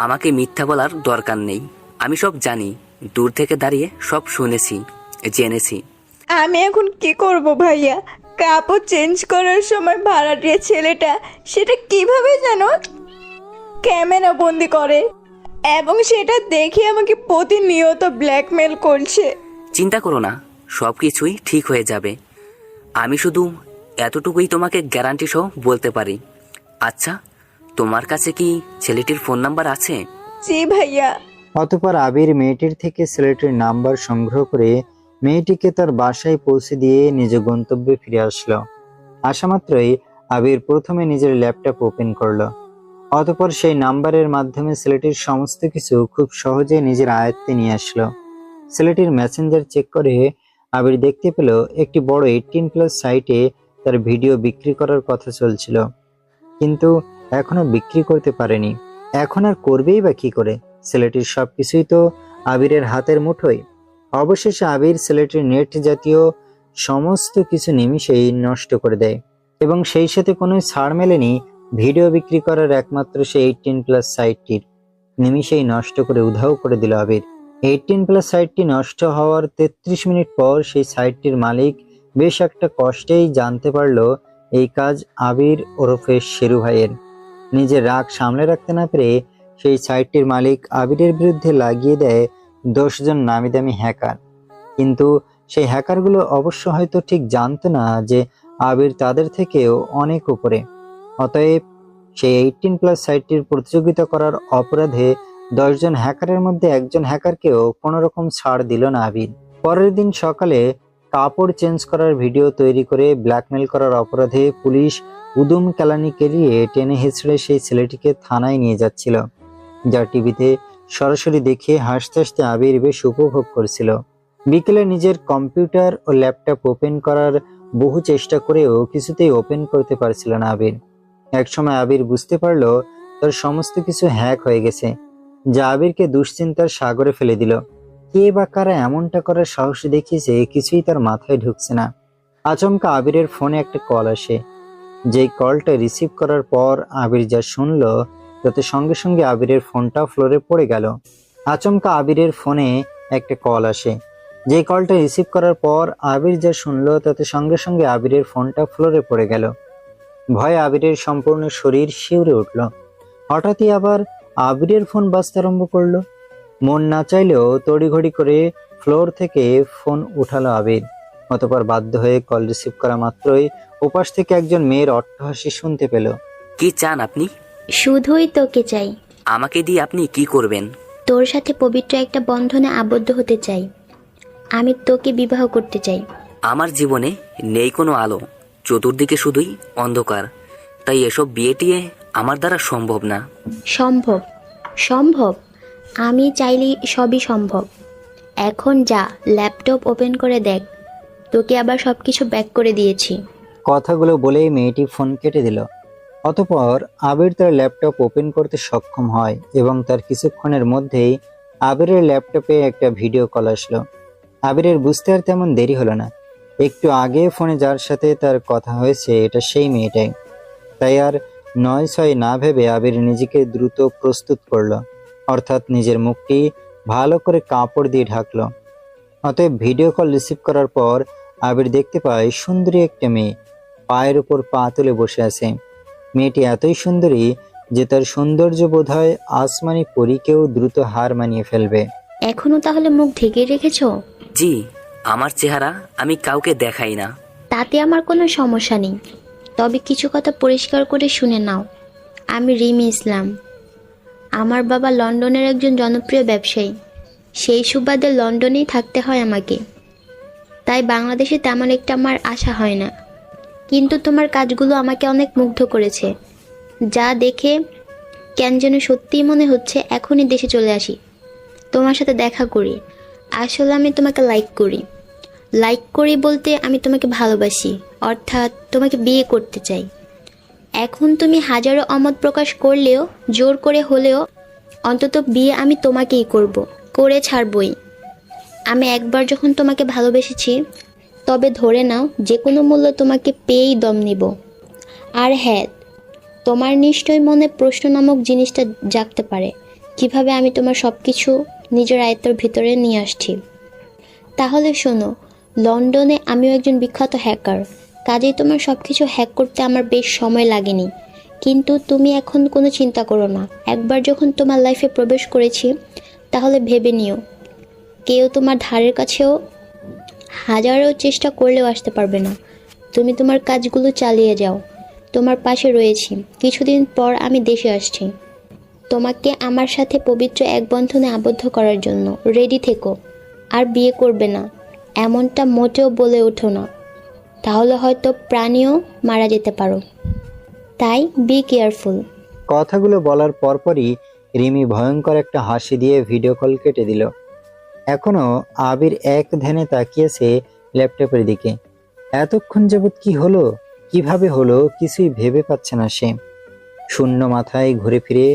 [SPEAKER 3] আমাকে মিথ্যা বলার দরকার নেই, আমি সব জানি। দূর থেকে দাঁড়িয়ে সব শুনেছি, জেনেছি।
[SPEAKER 7] আমি এখন কি করব ভাইয়া? কাপড় চেঞ্জ করার সময় ভাড়াটিয়া ছেলেটা সেটা কিভাবে যেন ক্যামেরা বন্দি করে এবং সেটা দেখে আমাকে প্রতিনিয়ত ব্ল্যাকমেল করছে।
[SPEAKER 3] চিন্তা করো না, সব কিছুই ঠিক হয়ে যাবে। আমি শুধু এতটুকুই তোমাকে গ্যারান্টি সহ বলতে পারি। আচ্ছা, তোমার কাছে কি ছেলেটির ফোন নাম্বার আছে?
[SPEAKER 7] জি ভাইয়া।
[SPEAKER 2] অতঃপর আবির মেয়েটির থেকে ছেলেটির নাম্বার সংগ্রহ করে মেয়েটিকে তার বাসায় পৌঁছে দিয়ে নিজ গন্তব্যে ফিরে আসলো। আসা মাত্রই আবির প্রথমে নিজের ল্যাপটপ ওপেন করলো। অতঃপর সেই নাম্বারের মাধ্যমে ছেলেটির সমস্ত কিছু খুব সহজে নিজের আয়ত্তে নিয়ে আসলো। ছেলেটির মেসেঞ্জার চেক করে আবির দেখতে পেল একটি বড় 18+ সাইটে তার ভিডিও বিক্রি করার কথা চলছিল, কিন্তু এখনো বিক্রি করতে পারেনি। এখন আর করবেই বা কি করে? ছেলেটির সবকিছুই তো আবিরের হাতের মুঠোয়। অবশেষে আবির ছেলেটির নেট জাতীয় সমস্ত কিছু নিমিষেই নষ্ট করে দেয় এবং সেই সাথে কোনো ছাড় মেলেনি ভিডিও বিক্রি করার একমাত্র সেই 18+ সাইটটির। নিমিষেই নষ্ট করে উধাও করে দিল আবির। 18+ সাইটটি নষ্ট হওয়ার 33 মিনিট পর সেই সাইটটির মালিক বেশ একটা কষ্টেই জানতে পারলো এই কাজ আবির ওরফে শেরু ভাইয়ের। নিজের রাগ সামলে রাখতে না পেরে সেই সাইটটির মালিক আবিরের বিরুদ্ধে লাগিয়ে দেয় 10 জন নামি দামি হ্যাকার। কিন্তু সেই হ্যাকারগুলো অবশ্য হয়তো ঠিক জানতো না যে আবির তাদের থেকেও অনেক উপরে। অতএব সেই 18+ সাইটটির প্রতিযোগিতা করার অপরাধে 10 জন হ্যাকারের মধ্যে একজন হ্যাকারকেও কোনো রকম ছাড় দিল না আবির। পরের দিন সকালে কাপড় চেঞ্জ করার ভিডিও তৈরি করে ব্ল্যাকমেল করার অপরাধে পুলিশ উদুম কেলানি কেলিয়ে টেনে হেঁচড়ে সেই ছেলেটিকে থানায় নিয়ে যাচ্ছিল, যা টিভিতে সরাসরি দেখে হাসতে হাসতে আবির বেশ উপভোগ করছিল। বিকেলে নিজের কম্পিউটার ও ল্যাপটপ ওপেন করার বহু চেষ্টা করেও কিছুতেই ওপেন করতে পারছিল না আবির। একসময় আবির বুঝতে পারলো তার সমস্ত কিছু হ্যাক হয়ে গেছে, যা আবিরকে দুশ্চিন্তার সাগরে ফেলে দিল। কে বা কারা এমনটা করার সাহস দেখিয়েছে কিছুই তার মাথায় ঢুকছে না। আচমকা আবিরের ফোনে একটা কল আসে। যেই কলটা রিসিভ করার পর আবির যা শুনলো তাতে সঙ্গে সঙ্গে আবিরের ফোনটা ফ্লোরে পড়ে গেল। আচমকা আবিরের ফোনে একটা কল আসে। যেই কলটা রিসিভ করার পর আবির যা শুনলো তাতে সঙ্গে সঙ্গে আবিরের ফোনটা ফ্লোরে পড়ে গেল। ভয়ে আবিরের সম্পূর্ণ শরীর শিউরে উঠল। হঠাৎই আবার আবিরের ফোন বাজতে আরম্ভ করলো। মন না চাইলেও তড়িঘড়ি করে ফ্লোর থেকে ফোন উঠালো আবির। অতঃপর বাধ্য হয়ে কল রিসিভ করা মাত্রই ওপাশ থেকে একজন মেয়ের অট্টহাসি শুনতে পেল।
[SPEAKER 3] কি চান আপনি?
[SPEAKER 9] শুধুই তোকে চাই।
[SPEAKER 3] আমাকে দিয়ে আপনি কি করবেন?
[SPEAKER 9] তোর সাথে পবিত্র একটা বন্ধনে আবদ্ধ হতে চাই। আমি তোকে বিবাহ করতে চাই।
[SPEAKER 3] আমার জীবনে নেই কোনো আলো, চতুর্দিকে শুধুই অন্ধকার। তাই এসব বিয়ে টিয়ে আমার দ্বারা সম্ভব না।
[SPEAKER 9] সম্ভব, সম্ভব। আমি চাইলেই সবই সম্ভব। এখন যা, ল্যাপটপ ওপেন করে দেখ। তোকে আবার সবকিছু ব্যাক করে দিয়েছি।
[SPEAKER 2] কথাগুলো বলেই মেয়েটি ফোন কেটে দিল। অতঃপর আবির তার ল্যাপটপ ওপেন করতে সক্ষম হয় এবং তার কিছুক্ষণের মধ্যেই আবিরের ল্যাপটপে একটা ভিডিও কল আসলো। আবিরের বুঝতে আর তেমন দেরি হলো না। একটু আগে ফোনে যার সাথে তার কথা হয়েছে এটা সেই মেয়েটাই। তাই আর 9-6 না ভেবে আবির নিজেকে দ্রুত প্রস্তুত করলো, অর্থাৎ নিজের মুখটি ভালো করে কাপড় দিয়ে ঢাকলো। অতএব ভিডিও কল রিসিভ করার পর আবির দেখতে পায় সুন্দরী একটা মেয়ে পায়ের উপর পা তুলে বসে আছে। মেয়েটি এতই সুন্দরী যে তার সৌন্দর্য বোধহয় আসমানি পরীকেও দ্রুত হার মানিয়ে ফেলবে।
[SPEAKER 9] এখনো তাহলে মুখ ঢেকে রেখেছো?
[SPEAKER 3] জি, আমার চেহারা আমি কাউকে দেখাই না।
[SPEAKER 9] তাতে আমার কোনো সমস্যা নেই। তবে কিছু কথা পরিষ্কার করে শুনে নাও। আমি রিমি ইসলাম। আমার বাবা লন্ডনের একজন জনপ্রিয় ব্যবসায়ী। সেই সুবাদে লন্ডনেই থাকতে হয় আমাকে, তাই বাংলাদেশে তেমন একটা আমার আশা হয় না। কিন্তু তোমার কাজগুলো আমাকে অনেক মুগ্ধ করেছে, যা দেখে কেন যেন সত্যিই মনে হচ্ছে এখনই দেশে চলে আসি, তোমার সাথে দেখা করি। আসলে আমি তোমাকে লাইক করি বলতে আমি তোমাকে ভালোবাসি, অর্থাৎ তোমাকে বিয়ে করতে চাই। এখন তুমি হাজারো অমত প্রকাশ করলেও, জোর করে হলেও, অন্তত বিয়ে আমি তোমাকেই করে ছাড়বই। আমি একবার যখন তোমাকে ভালোবেসেছি, তবে ধরে নাও যে কোনো মূল্যে তোমাকে পেয়েই দম নিব। আর হ্যাঁ, তোমার নিশ্চয়ই মনে প্রশ্ন নামক জিনিসটা জাগতে পারে, কিভাবে আমি তোমার সব কিছু নিজের আয়ত্তের ভিতরে নিয়ে আসছি। তাহলে শোনো, লন্ডনে আমিও একজন বিখ্যাত হ্যাকার, কাজেই তোমার সব কিছু হ্যাক করতে আমার বেশ সময় লাগেনি। কিন্তু তুমি এখন কোনো চিন্তা করো না, একবার যখন তোমার লাইফে প্রবেশ করেছি, তাহলে ভেবে নিও কেউ তোমার ধারের কাছেও হাজারো চেষ্টা করলেও আসতে পারবে না। তুমি তোমার কাজগুলো চালিয়ে যাও, তোমার পাশে রয়েছি। কিছুদিন পর আমি দেশে আসছি, তোমাকে আমার সাথে পবিত্র এক বন্ধনে আবদ্ধ করার জন্য। রেডি থেকো। আর বিয়ে করবে না এমনটা মোটেও বলে ওঠো না, তাহলে হয়তো প্রাণীও মারা যেতে পারো। তাই বি কেয়ারফুল।
[SPEAKER 2] কথাগুলো বলার পরপরই রিমি ভয়ঙ্কর একটা হাসি দিয়ে ভিডিও কল কেটে দিল। এখনো আবির এক ধ্যানে তাকিয়েছে ল্যাপটপের দিকে। এতক্ষণ যাবৎ কি হলো, কিভাবে হলো, কিছুই ভেবে পাচ্ছে না সে। শূন্য মাথায় ঘুরে ফিরে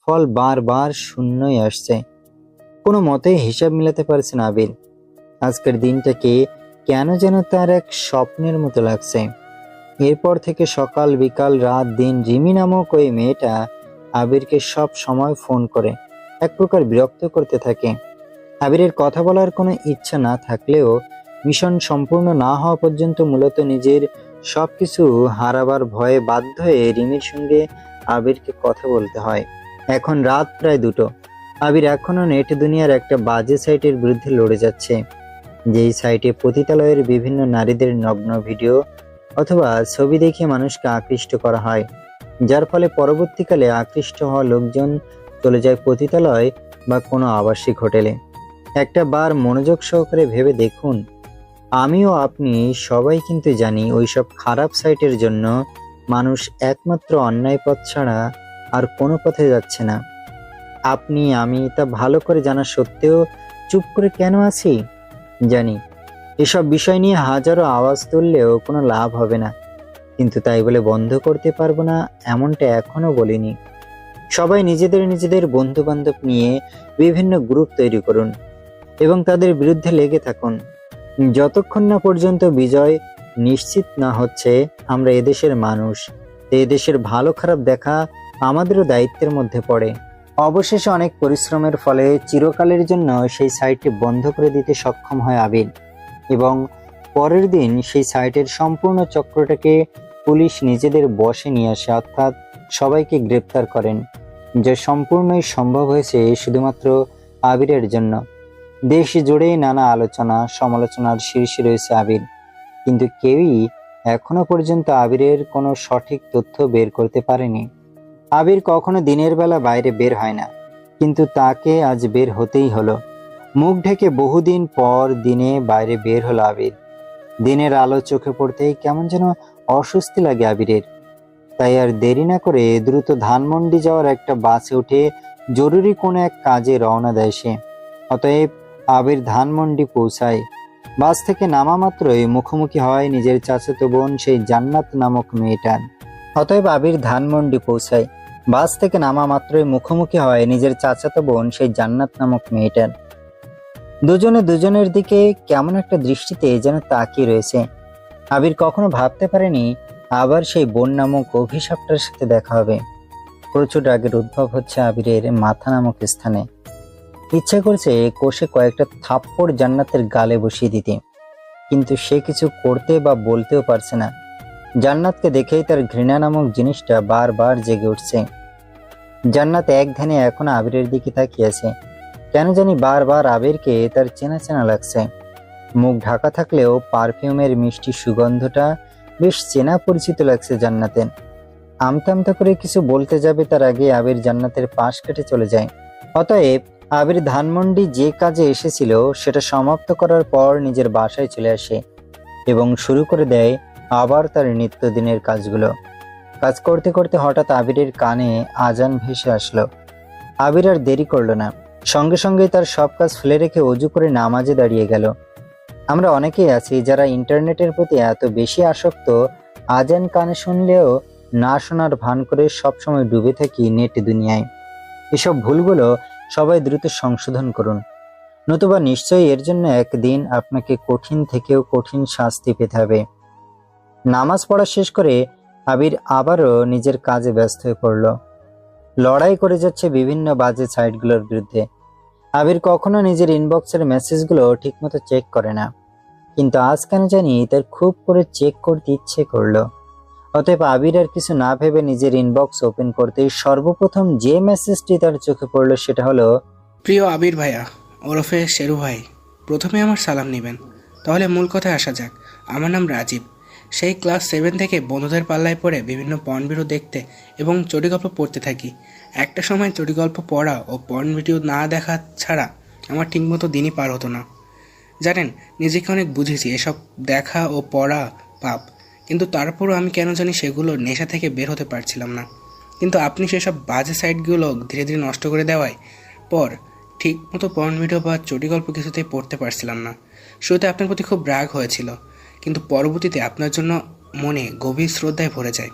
[SPEAKER 2] ফল বারবার শূন্যই আসছে। কোনো মতেই হিসাব মিলাতে পারছে না আবির। আজকের দিনটাকে কেন যেন তার এক স্বপ্নের মতো লাগছে। এরপর থেকে সকাল বিকাল রাত দিন রিমি নামক ওই মেয়েটা আবিরকে সব সময় ফোন করে এক প্রকার বিরক্ত করতে থাকে। আবিরের কথা বলার কোনো ইচ্ছা না থাকলেও মিশন সম্পূর্ণ না হওয়া পর্যন্ত মূলত নিজের সবকিছু হারাবার ভয়ে বাধ্য হয়ে রিমির সঙ্গে আবিরকে কথা বলতে হয়। এখন রাত প্রায় 2টো। আবির এখনো নেট দুনিয়ার একটা বাজে সাইটের বিরুদ্ধে লড়ে যাচ্ছে, যেই সাইটে পতিতালয়ের বিভিন্ন নারীদের নগ্ন ভিডিও অথবা ছবি দেখে মানুষকে আকৃষ্ট করা হয়, যার ফলে পরবর্তীকালে আকৃষ্ট হওয়া লোকজন চলে যায় পতিতালয় বা কোনো আবাসিক হোটেলে। একটা বার মনোযোগ সহকারে ভেবে দেখুন, আমিও আপনি সবাই কিন্তু জানি ওইসব খারাপ সাইটের জন্য মানুষ একমাত্র অন্যায় পথ ছাড়া আর কোনো পথে যাচ্ছে না। আপনি আমি তা ভালো করে জানা সত্ত্বেও চুপ করে কেন আছি? জানি এসব বিষয় নিয়ে হাজারো আওয়াজ তুললেও কোনো লাভ হবে না, কিন্তু তাই বলে বন্ধ করতে পারবো না এমনটা এখনো বলিনি। সবাই নিজেদের বন্ধু বান্ধব নিয়ে বিভিন্ন গ্রুপ তৈরি করুন এবং তাদের বিরুদ্ধে লেগে থাকুন, যতক্ষণ না পর্যন্ত বিজয় নিশ্চিত না হচ্ছে। আমরা এদেশের মানুষ, এদেশের ভালো খারাপ দেখা আমাদেরও দায়িত্বের মধ্যে পড়ে। অবশেষে অনেক পরিশ্রমের ফলে চিরকালের জন্য সেই সাইটটি বন্ধ করে দিতে সক্ষম হয় আবির, এবং পরের দিন সেই সাইটের সম্পূর্ণ চক্রটাকে পুলিশ নিজেদের বশে নিয়ে আসে, অর্থাৎ সবাইকে গ্রেপ্তার করেন, যা সম্পূর্ণই সম্ভব হয়েছে শুধুমাত্র আবিরের জন্য। দেশ জুড়ে নানা আলোচনা সমালোচনার শীর্ষে রয়েছে আবির, কিন্তু কেউই এখনো পর্যন্ত আবিরের কোনো সঠিক তথ্য বের করতে পারেনি। আবির কখনো দিনের বেলা বাইরে বের হয় না, কিন্তু তাকে আজ বের হতেই হলো। মুখ ঢেকে বহুদিন পর দিনে বাইরে বের হলো আবির। দিনের আলো চোখে পড়তেই কেমন যেন অস্বস্তি লাগে আবিরের। তাই আর দেরি না করে দ্রুত ধানমন্ডি যাওয়ার একটা বাসে উঠে জরুরি কোনো এক কাজে রওনা দেয় সে। অতএব আবির ধানমন্ডি পৌঁছায়। বাস থেকে নামা মাত্রই মুখোমুখি হয় নিজের চাচাতো বোন সেই জান্নাত নামক মেয়েটার। অতএব আবির ধানমন্ডি পৌঁছায়। বাস থেকে নামা মাত্রই মুখোমুখি হয় নিজের চাচাতো বোন সেই জান্নাত নামক মেয়েটার। দুজনে দুজনের দিকে কেমন একটা দৃষ্টিতে যেন তাকিয়ে রয়েছে। আবির কখনো ভাবতে পারেনি আবার সেই বোন নামক অভিশাপটার সাথে দেখা হবে। প্রচুর রাগের উদ্ভব হচ্ছে আবিরের মাথা নামক স্থানে। ইচ্ছে করছে কষে কয়েকটা থাপ্পড় জান্নাতের গালে বসিয়ে দিতে, কিন্তু সে কিছু করতে বা বলতেও পারছে না। জান্নাতকে দেখেই তার ঘৃণা নামক জিনিসটা বারবার জেগে উঠছে। জান্নাত এক ধ্যানে এখন আবিরের দিকে তাকিয়ে আছে। কেন জানি বারবার আবিরকে তার চেনা চেনা লাগছে। মুখ ঢাকা থাকলেও পারফিউমের মিষ্টি সুগন্ধটা বেশ চেনা পরিচিত লাগছে জান্নাতের। আমতা আমতা করে কিছু বলতে যাবে তার আগে আবির জান্নাতের পাশ কেটে চলে যায়। অতএব আবির ধানমন্ডি যে কাজে এসেছিল সেটা সমাপ্ত করার পর নিজের বাসায় চলে আসে এবং শুরু করে দেয় আবার তার নিত্যদিনের কাজগুলো। কাজ করতে করতে হঠাৎ আবিরের কানে আজান ভেসে আসলো। আবির আর দেরি করলো না, সঙ্গে সঙ্গে তার সব কাজ ফেলে রেখে অজু করে নামাজে দাঁড়িয়ে গেল। আমরা অনেকেই আছি যারা ইন্টারনেটের প্রতি এত বেশি আসক্ত, আজান কানে শুনলেও না শোনার ভান করে সবসময় ডুবে থাকি নেট দুনিয়ায়। এসব ভুলগুলো সবাই দ্রুত সংশোধন করুন, নতুবা নিশ্চয়ই এর জন্য একদিন আপনাকে কঠিন থেকেও কঠিন শাস্তি পেতে হবে। নামাজ পড়া শেষ করে আবির আবারও নিজের কাজে ব্যস্ত হয়ে পড়ল। লড়াই করে যাচ্ছে বিভিন্ন বাজে সাইটগুলোর বিরুদ্ধে। আবির কখনো নিজের ইনবক্সের মেসেজগুলো ঠিকমতো চেক করে না, কিন্তু আজ কেন জানি তার খুব করে চেক করতে ইচ্ছে করলো। অতএব আবির আর কিছু না ভেবে নিজের ইনবক্স ওপেন করতেই সর্বপ্রথম যে মেসেজটি তার চোখে পড়লো সেটা হলো,
[SPEAKER 10] প্রিয় আবির ভাইয়া ওরফে শেরু ভাই, প্রথমে আমার সালাম নেবেন। তাহলে মূল কথায় আসা যাক। আমার নাম রাজীব। সেই ক্লাস 7 থেকে বন্ধুদের পাল্লায় পড়ে বিভিন্ন পর্ন ভিডিও দেখতে এবং চটিগল্প পড়তে থাকি। একটা সময় চটিগল্প পড়া ও পর্ন ভিডিও না দেখা ছাড়া আমার ঠিকমতো দিনই পার হতো না। জানেন, নিজেকে অনেক বুঝেছি এসব দেখা ও পড়া পাপ, কিন্তু তারপরও আমি কেন জানি সেগুলো নেশা থেকে বের হতে পারছিলাম না। কিন্তু আপনি সেসব বাজে সাইটগুলো ধীরে ধীরে নষ্ট করে দেওয়ায় পর ঠিক মতো পর্ন ভিডিও বা চটিগল্প কিছুতেই পড়তে পারছিলাম না। শুরুতে আপনার প্রতি খুব রাগ হয়েছিল, কিন্তু পরবর্তীতে আপনার জন্য মনে গভীর শ্রদ্ধায় ভরে যায়।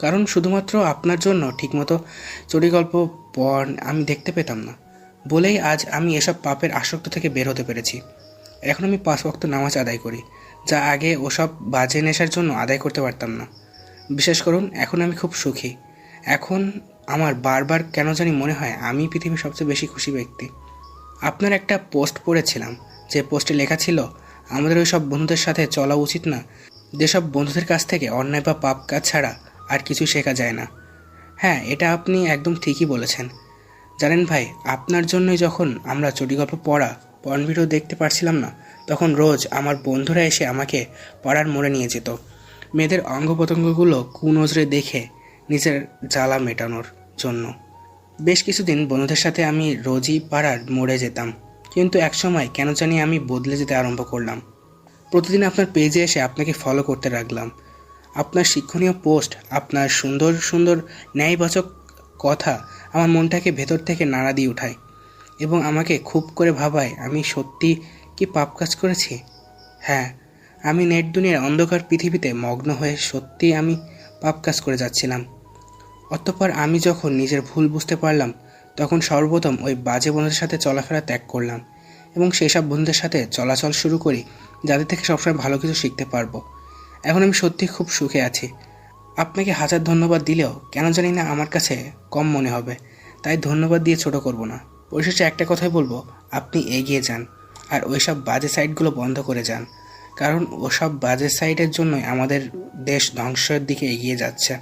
[SPEAKER 10] কারণ শুধুমাত্র আপনার জন্য ঠিকমতো চটিগল্প পর্ন আমি দেখতে পেতাম না বলেই আজ আমি এসব পাপের আসক্ত থেকে বের হতে পেরেছি। এখন আমি 5 ওয়াক্ত নামাজ আদায় করি, যা আগে ওসব বাজে নেশার জন্য আদায় করতে পারতাম না। বিশ্বাস করুন, এখন আমি খুব সুখী। এখন আমার বারবার কেন জানি মনে হয় আমি পৃথিবীর সবচেয়ে বেশি খুশি ব্যক্তি। আপনার একটা পোস্ট পড়েছিলাম, যে পোস্টে লেখা ছিল আমাদের ওই সব বন্ধুদের সাথে চলা উচিত না, যেসব বন্ধুদের কাছ থেকে অন্যায় বা পাপ কাজ ছাড়া আর কিছু শেখা যায় না। হ্যাঁ, এটা আপনি একদম ঠিকই বলেছেন। জানেন ভাই, আপনার জন্যই যখন আমরা চটিগল্প পড়া পর্ন ভিডিও দেখতে পারছিলাম না, তখন রোজ আমার বন্ধুরা এসে আমাকে পাড়ার মোড়ে নিয়ে যেত মেয়েদের অঙ্গ প্রত্যঙ্গগুলো কুনজরে দেখে নিজের জ্বালা মেটানোর জন্য। বেশ কিছুদিন বন্ধুদের সাথে আমি রোজই পাড়ার মোড়ে যেতাম, কিন্তু একসময় কেন জানি আমি বদলে যেতে আরম্ভ করলাম। প্রতিদিন আপনার পেজে এসে আপনাকে ফলো করতে লাগলাম। আপনার শিক্ষণীয় পোস্ট, আপনার সুন্দর সুন্দর ন্যায়বাচক কথা আমার মনটাকে ভেতর থেকে নাড়া দিয়ে উঠায় এবং আমাকে খুব করে ভাবায় আমি সত্যি কি পাপ কাজ করেছি। হ্যাঁ, আমি নেট দুনিয়ার অন্ধকার পৃথিবীতে মগ্ন হয়ে সত্যি আমি পাপ কাজ করে যাচ্ছিলাম। অতঃপর আমি যখন নিজের ভুল বুঝতে পারলাম, তখন সর্বপ্রথম ওই বাজে বন্ধুদের সাথে চলাফেরা ত্যাগ করলাম এবং সেই সব বন্ধুদের সাথে চলাচল শুরু করি যাদের থেকে সবসময় ভালো কিছু শিখতে পারবো। এখন আমি সত্যি খুব সুখে আছি। আপনাকে হাজার ধন্যবাদ দিলেও কেন জানি না আমার কাছে কম মনে হবে, তাই ধন্যবাদ দিয়ে ছোট করব না। পরিশেষে একটা কথাই বলবো, আপনি এগিয়ে যান আর ওইসব বাজে সাইটগুলো বন্ধ করে যান, কারণ ওসব বাজে সাইটের জন্যই আমাদের দেশ ধ্বংসের দিকে এগিয়ে যাচ্ছে।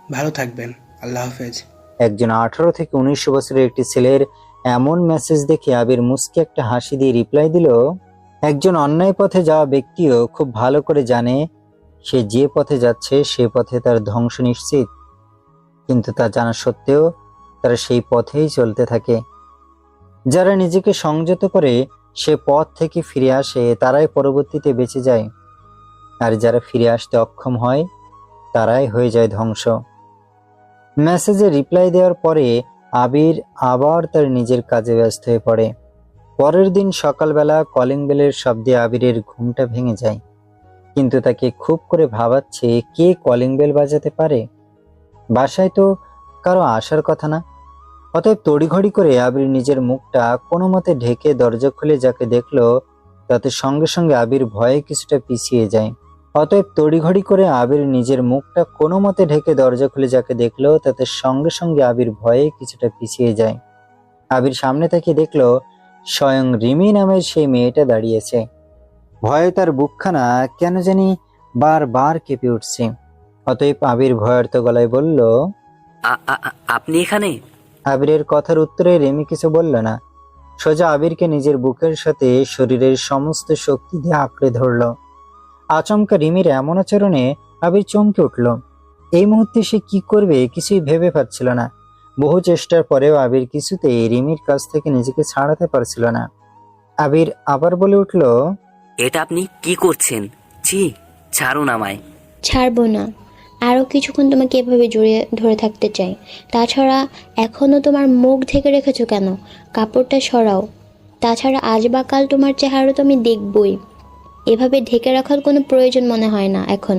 [SPEAKER 10] ভালো থাকবেন, আল্লাহ হাফেজ।
[SPEAKER 2] একজন 18 থেকে 19 বছরের একটি ছেলের এমন মেসেজ দেখে আবির মুস্কি একটা হাসি দিয়ে রিপ্লাই দিল, একজন অন্যায় পথে যাওয়া ব্যক্তিও খুব ভালো করে জানে সে যে পথে যাচ্ছে সে পথে তার ধ্বংস নিশ্চিত, কিন্তু তা জানা সত্ত্বেও তারা সেই পথেই চলতে থাকে। যারা নিজেকে সংযত করে সে পথ থেকে ফিরে আসে তারাই পরবর্তীতে বেঁচে যায়, আর যারা ফিরে আসতে অক্ষম হয় তারাই হয়ে যায় ধ্বংস। মেসেজে রিপ্লাই দেওয়ার পরে আবির আবার তার নিজের কাজে ব্যস্ত হয়ে পড়ে। পরের দিন সকালবেলা কলিং বেলের শব্দে আবিরের ঘুমটা ভেঙে যায়, কিন্তু তাকে খুব করে ভাবাচ্ছে কে কলিং বেল বাজাতে পারে। বাসায় তো কারো আসার কথা না। অতএব তড়িঘড়ি করে আবির নিজের মুখটা কোনো মতে ঢেকে দরজা খুলে যাকে দেখলো তাতে সঙ্গে সঙ্গে আবির ভয়ে কিছুটা পিছিয়ে যায়। অতএব তড়িঘড়ি করে আবির নিজের মুখটা কোনো মতে ঢেকে দরজা খুলে যাকে দেখলো তাতে সঙ্গে সঙ্গে আবির ভয়ে কিছুটা পিছিয়ে যায়। আবির সামনে থেকে দেখলো স্বয়ং রিমি নামের সেই মেয়েটা দাঁড়িয়েছে। ভয়ে তার বুকখানা কেন জানি বারবার কেঁপে উঠছে। অতএব আবির ভয়ার্ত গলায় বলল,
[SPEAKER 3] আপনি এখানে?
[SPEAKER 2] আবিরের কথার উত্তরে রিমি কিছু বলল না, সোজা আবিরকে নিজের বুকের সাথে শরীরের সমস্ত শক্তি দিয়ে আঁকড়ে ধরল। আচমকা রিমির এমন আচরণে আবির চমকে উঠল। এই মুহূর্তে সে কি করবে কিছুই ভেবে পাচ্ছিল না। বহু চেষ্টার পরেও আবির কিছুতেই রিমির কাছ থেকে নিজেকে ছাড়াতে পারছিল না। আবির আবার বলে উঠল,
[SPEAKER 3] এটা আপনি কি করছেন? ছি, ছাড়ুন আমায়।
[SPEAKER 9] ছাড়বো না, আরও কিছুক্ষণ তোমাকে এভাবে জড়িয়ে ধরে থাকতে চাই। তাছাড়া এখনও তোমার মুখ ঢেকে রেখেছো কেন? কাপড়টা সরাও। তাছাড়া আজ বা কাল তোমার চেহারা তো আমি দেখবই। এভাবে ঢেকে রাখার কোনো প্রয়োজন মনে হয় না এখন।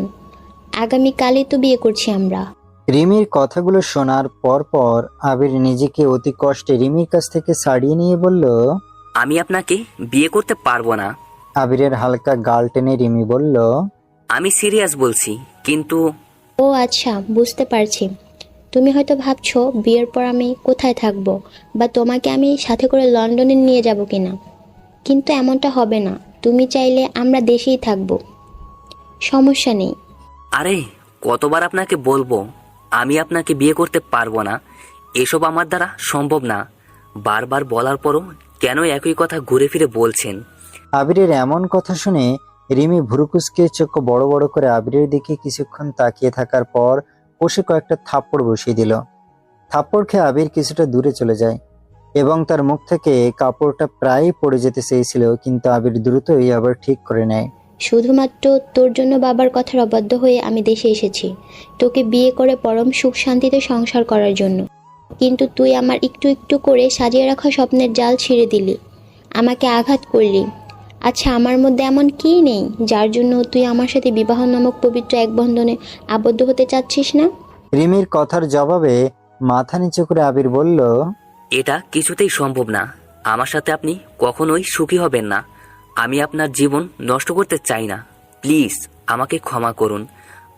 [SPEAKER 9] আগামীকালই তো বিয়ে করছি আমরা।
[SPEAKER 2] রিমির কথাগুলো শোনার পর আবির নিজেকে অতি কষ্টে রিমির কাছ থেকে ছাড়িয়ে নিয়ে বলল,
[SPEAKER 3] আমি আপনাকে বিয়ে করতে পারবো না।
[SPEAKER 2] আবিরের হালকা গাল টেনে রিমি বলল,
[SPEAKER 3] আমি সিরিয়াস বলছি, কিন্তু
[SPEAKER 9] ও আচ্ছা, বুঝতে পারছি। তুমি হয়তো ভাবছো বিয়ের পর আমি কোথায় থাকবো, বা তোমাকে আমি সাথে করে লন্ডনে নিয়ে যাব কিনা। কিন্তু এমনটা হবে না। তুমি চাইলে আমরা দেশেই থাকবো, সমস্যা নেই।
[SPEAKER 3] আরে কতবার আপনাকে বলবো আমি আপনাকে বিয়ে করতে পারবো না? এসব আমার দ্বারা সম্ভব না। বারবার বলার পরও কেন একই কথা ঘুরে ফিরে বলছেন?
[SPEAKER 2] আবিরের এমন কথা শুনে রিমি ভুরুকুসকে চোখ বড় বড় করে আবিরের দিকে কিছুক্ষণ তাকিয়ে থাকার পর কষে কয়েকটা থাপ্পড় বসিয়ে দিল। থাপ্পড় খেয়ে আবির কিছুটা দূরে চলে যায় এবং তার মুখ থেকে কাপড়টা প্রায় পড়ে যেতে চেয়েছিল, কিন্তু আবির দ্রুতই আবার ঠিক করে নেয়।
[SPEAKER 9] শুধুমাত্র তোর জন্য বাবার কথার অবাধ্য হয়ে আমি দেশে এসেছি, তোকে বিয়ে করে পরম সুখ শান্তিতে সংসার করার জন্য। কিন্তু তুই আমার একটু একটু করে সাজিয়ে রাখা স্বপ্নের জাল ছিঁড়ে দিলি, আমাকে আঘাত করলি। আচ্ছা, আমার মধ্যে এমন কী নেই যার জন্য তুই আমার সাথে বিবাহ নামক পবিত্র এক বন্ধনে আবদ্ধ হতে চাচ্ছিস না?
[SPEAKER 2] রিমির কথার জবাবে মাথা নিচু করে আবির বলল,
[SPEAKER 3] এটা কিছুতেই সম্ভব না। আমার সাথে আপনি কখনোই সুখী হবেন না। আমি আপনার জীবন নষ্ট করতে চাই না। প্লিজ আমাকে ক্ষমা করুন।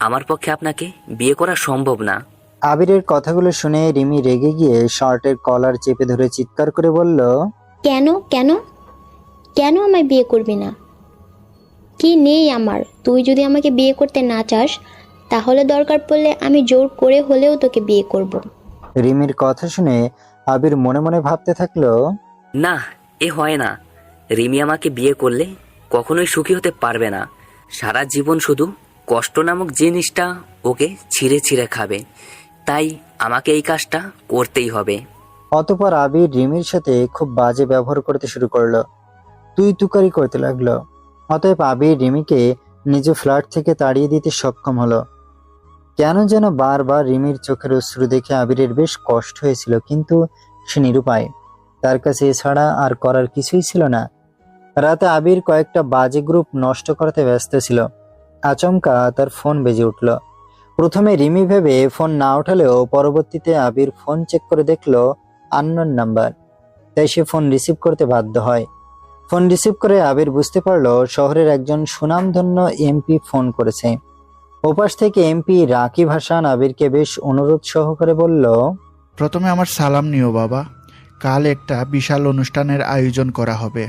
[SPEAKER 3] আমার পক্ষে আপনাকে বিয়ে করা সম্ভব না।
[SPEAKER 2] আবিরের কথাগুলো শুনে রিমি রেগে গিয়ে শার্টের কলার চেপে ধরে চিৎকার করে বলল,
[SPEAKER 9] কেন কেন কেন আমায় বিয়ে করবি না? কি নেই আমার? তুই যদি আমাকে বিয়ে করতে না চাস, তাহলে দরকার পড়লে আমি জোর করে হলেও তোকে বিয়ে করব।
[SPEAKER 2] রিমির কথা শুনে আবির মনে মনে ভাবতে থাকলো,
[SPEAKER 3] না, এ হয় না। রিমি আমাকে বিয়ে করলে কখনোই সুখী হতে পারবে না। সারা জীবন শুধু কষ্ট নামক জিনিসটা ওকে ছিঁড়ে ছিঁড়ে খাবে। তাই আমাকে এই কাজটা করতেই হবে।
[SPEAKER 2] অতঃপর আবির রিমির সাথে খুব বাজে ব্যবহার করতে শুরু করলো, তুই তুকারি করতে লাগলো। অতএব আবির রিমিকে নিজ ফ্ল্যাট থেকে তাড়িয়ে দিতে সক্ষম হলো। কেন যেন বারবার রিমির চোখের অশ্রু দেখে আবিরের বেশ কষ্ট হয়েছিল, কিন্তু সে নিরুপায়। তার কাছে এছাড়া আর করার কিছুই ছিল না। রাতে আবির কয়েকটা বাজে গ্রুপ নষ্ট করতে ব্যস্ত ছিল। আচমকা তার ফোন বেজে উঠল। প্রথমে রিমি ভেবে ফোন না ওঠালেও পরবর্তীতে আবির ফোন চেক করে দেখলো আননোন নাম্বার। তাই সে ফোন রিসিভ করতে বাধ্য হয়। ফোন রিসিভ করে আবির বুঝতে পারলো শহরের একজন সুনামধন্য এমপি ফোন করেছে। ওপাশ থেকে এমপি রাকিব হাসান আবিরকে বেশ অনুরোধ সহকারে বলল,
[SPEAKER 4] প্রথমে আমার সালাম নিও বাবা। কাল একটা বিশাল অনুষ্ঠানের আয়োজন করা হবে,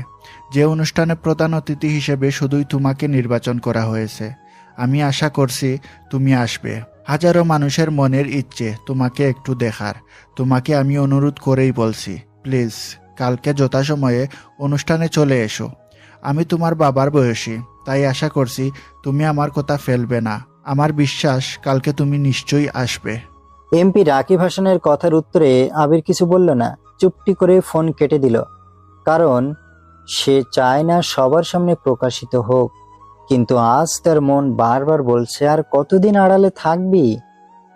[SPEAKER 4] যে অনুষ্ঠানে প্রধান অতিথি হিসেবে শুধুই তোমাকে নির্বাচন করা হয়েছে। আমি আশা করছি তুমি আসবে। হাজারো মানুষের মনের ইচ্ছে তোমাকে একটু দেখার। তোমাকে আমি অনুরোধ করেই বলছি, প্লিজ কালকে যথাসময়ে অনুষ্ঠানে চলে এসো। আমি তোমার বাবার বয়সী, তাই আশা করছি তুমি আমার কথা ফেলবে না। আমার বিশ্বাস কালকে তুমি নিশ্চয়ই আসবে।
[SPEAKER 2] এমপি রাকিব হাসানের কথার উত্তরে আবির কিছু বলল না, চুপটি করে ফোন কেটে দিল। কারণ সে চায় না সবার সামনে প্রকাশিত হোক। কিন্তু আজ তার মন বারবার বলছে, আর কতদিন আড়ালে থাকবি?